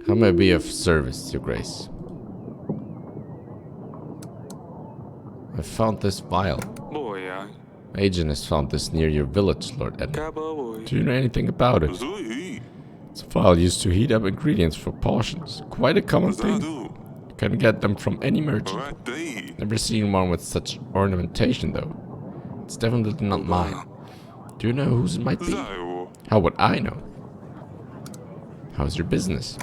How may I be of service, Your Grace? I found this vial. Agent has found this near your village, Lord Edmund. Do you know anything about it? It's a vial used to heat up ingredients for potions. Quite a common thing. You can get them from any merchant. Never seen one with such ornamentation, though. It's definitely not mine. Do you know whose it might be? How would I know? How's your business?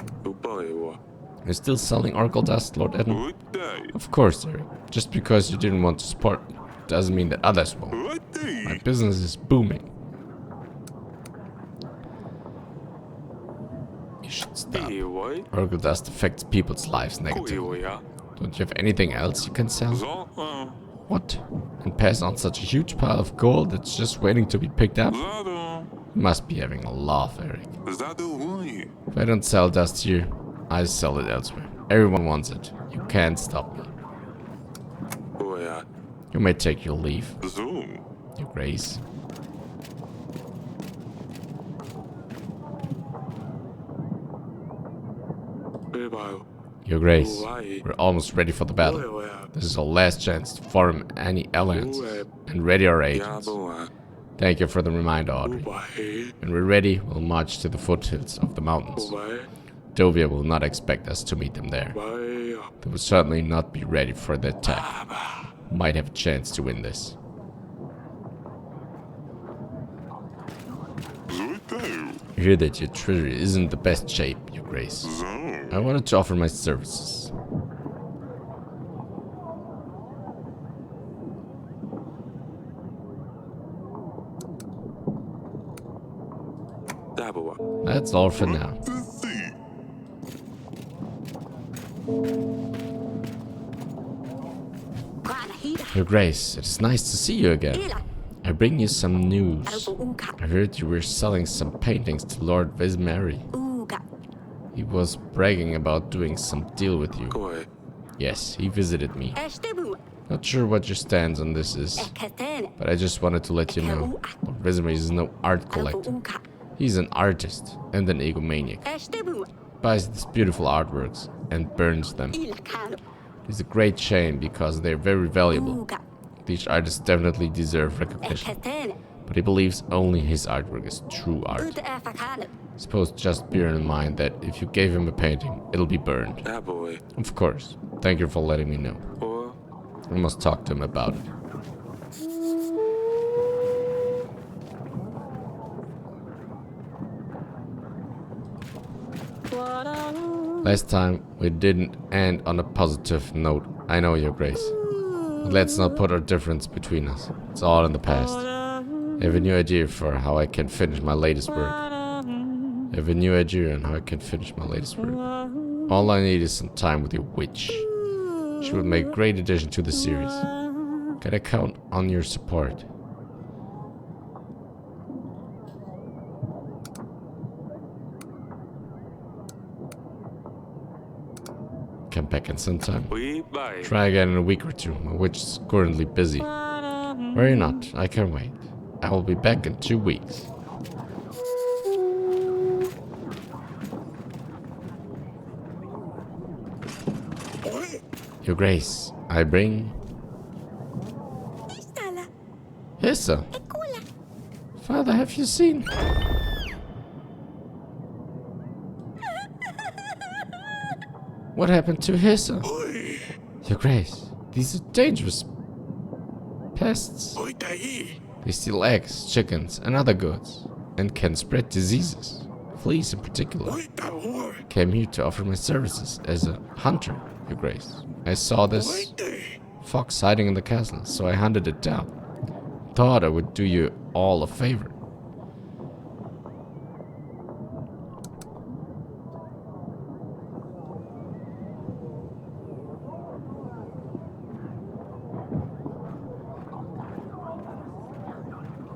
You're still selling oracle dust, Lord Edmund? Of course, Eryk. Just because you didn't want to support doesn't mean that others won't. My business is booming. You should stop. Oracle dust affects people's lives negatively. Don't you have anything else you can sell? What? And pass on such a huge pile of gold that's just waiting to be picked up? You must be having a laugh, Eryk. If I don't sell dust here, I sell it elsewhere. Everyone wants it. You can't stop me. You may take your leave, Your Grace. Your Grace, we're almost ready for the battle. This is our last chance to form any alliance and ready our agents. Thank you for the reminder, Audrey. When we're ready, we'll march to the foothills of the mountains. Dovia will not expect us to meet them there. They will certainly not be ready for the attack. Might have a chance to win this. I hear that your treasury isn't in the best shape, Your Grace. I wanted to offer my services. That's all for now. Your Grace, it's nice to see you again. I bring you some news. I heard you were selling some paintings to Lord Vismary. He was bragging about doing some deal with you. Yes, he visited me. Not sure what your stance on this is, but I just wanted to let you know Lord Vismary is no art collector. He's an artist and an egomaniac. Buys these beautiful artworks and burns them. It's a great shame because they're very valuable. These artists definitely deserve recognition, but he believes only his artwork is true art. Suppose just bear in mind that if you gave him a painting, it'll be burned. Of course. Thank you for letting me know. I must talk to him about it. Last time we didn't end on a positive note. I know, Your Grace. But let's not put our difference between us. It's all in the past. I have a new idea for how I can finish my latest work. All I need is some time with your witch. She would make a great addition to the series. Can I count on your support? come back in some time. Try again in a week or two. My witch is currently busy. Worry not, I can wait. I will be back in 2 weeks. Your Grace, I bring... Hissa. Father, have you seen? What happened to Hissa? Your Grace, these are dangerous pests. They steal eggs, chickens, and other goods, and can spread diseases. Fleas in particular. Came here to offer my services as a hunter, Your Grace. I saw this fox hiding in the castle, so I hunted it down. Thought I would do you all a favor.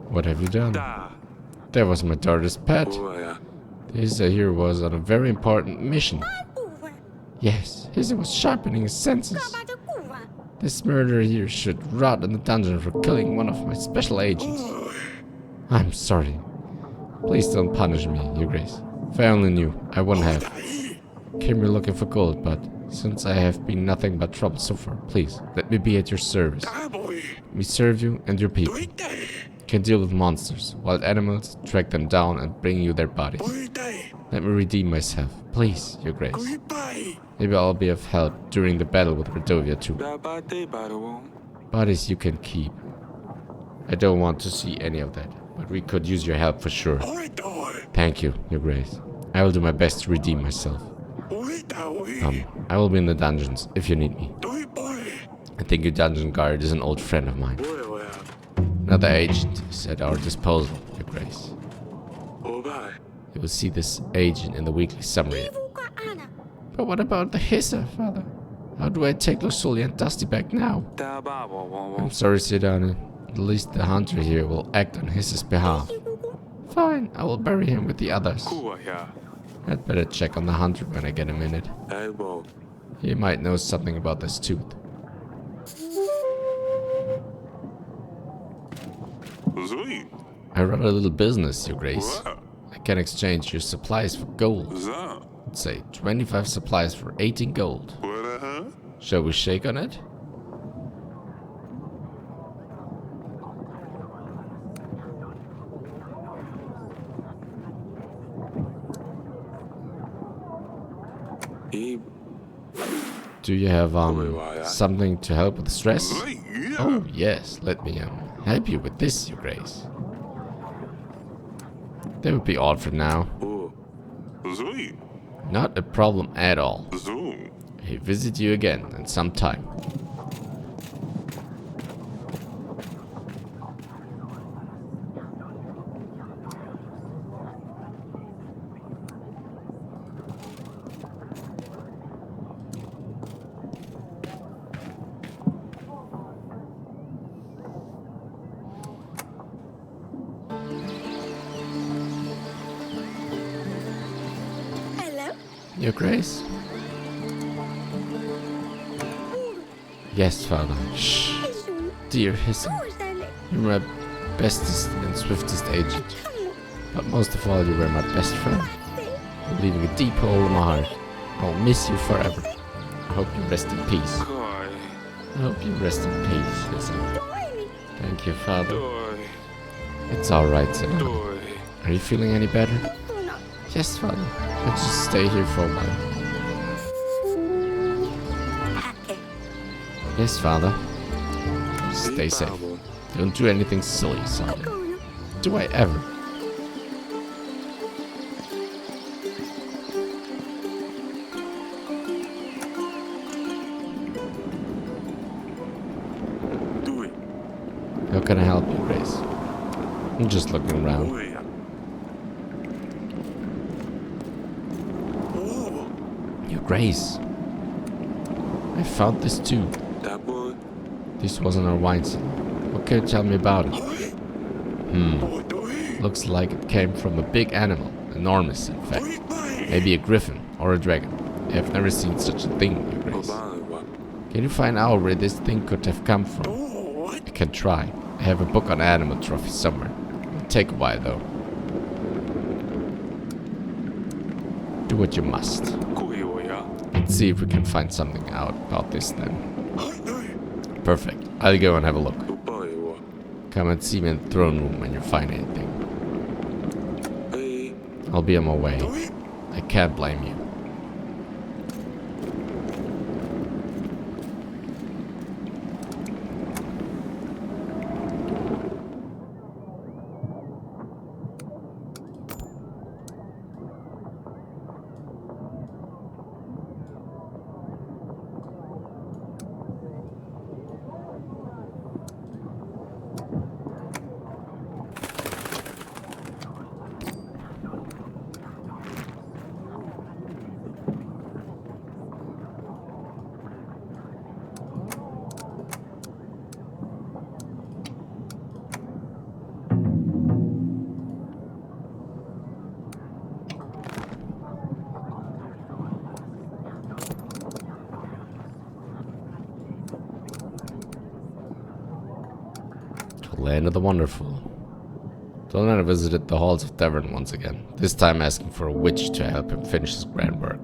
What have you done? That was my daughter's pet. Hissa here was on a very important mission. Yes, Hissa was sharpening his senses. This murderer here should rot in the dungeon for killing one of my special agents. I'm sorry. Please don't punish me, Your Grace. If I only knew, I wouldn't have. Came here looking for gold, but since I have been nothing but trouble so far, please, let me be at your service. Let me serve you and your people. Can deal with monsters, wild animals, track them down and bring you their bodies. Let me redeem myself, please, Your Grace. Maybe I'll be of help during the battle with Redovia too. Bodies you can keep. I don't want to see any of that, but we could use your help for sure. Thank you, Your Grace. I will do my best to redeem myself. I will be in the dungeons if you need me. I think your dungeon guard is an old friend of mine. Another agent is at our disposal, Your Grace. You will see this agent in the weekly summary. But what about the Hissa, Father? How do I take Lusuli and Dusty back now? I'm sorry, Cedani. At least the hunter here will act on Hissa's behalf. Fine, I will bury him with the others. I'd better check on the hunter when I get a minute. He might know something about this tooth. I run a little business, Your Grace. I can exchange your supplies for gold. Let's say 25 supplies for 18 gold. Shall we shake on it? Do you have something to help with stress? Oh yes, let me help you with this, Your Grace. That would be all for now. Not a problem at all. I visit you again in some time. Your Grace? Yes, Father. Shh. Dear Hissa, you're my bestest and swiftest agent. But most of all, you were my best friend. You're leaving a deep hole in my heart. I'll miss you forever. I hope you rest in peace. I hope you rest in peace, Hissa. Thank you, Father. It's alright, Cedani. Are you feeling any better? Yes, Father. I'll just stay here for a while. Yes, Father. Stay safe. Don't do anything silly, Sally. Do I ever? How can I help you, Grace? I'm just looking around. Your Grace, I found this too. This wasn't our wine cellar. What can you tell me about it? Looks like it came from a big animal. Enormous, in fact. Maybe a griffin or a dragon. I've never seen such a thing, Your Grace. Can you find out where this thing could have come from? I can try. I have a book on animal trophies somewhere. It'll take a while though. Do what you must. Let's see if we can find something out about this then. Perfect. I'll go and have a look. Come and see me in the throne room when you find anything. I'll be on my way. I can't blame you. Land of the Wonderful. Donner visited the halls of Tavern once again, this time asking for a witch to help him finish his grand work.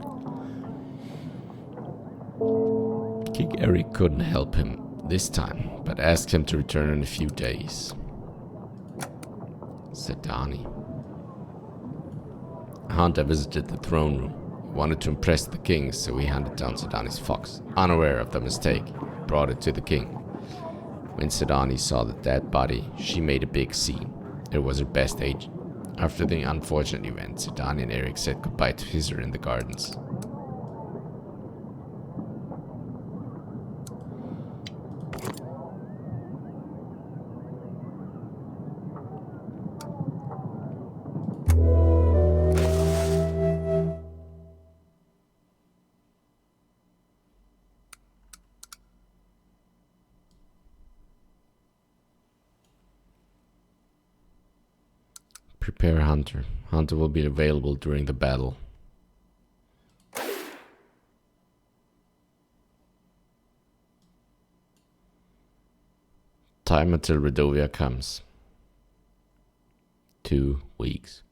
King Eryks couldn't help him this time, but asked him to return in a few days. Cedani. Hunter visited the throne room. He wanted to impress the king, so he handed down Cedani's fox. Unaware of the mistake, he brought it to the king. When Cedani saw the dead body, she made a big scene. It was her best agent. After the unfortunate event, Cedani and Eryks said goodbye to Hizzer in the gardens. Prepare Hunter. Hunter will be available during the battle. Time until Redovia comes. 2 weeks.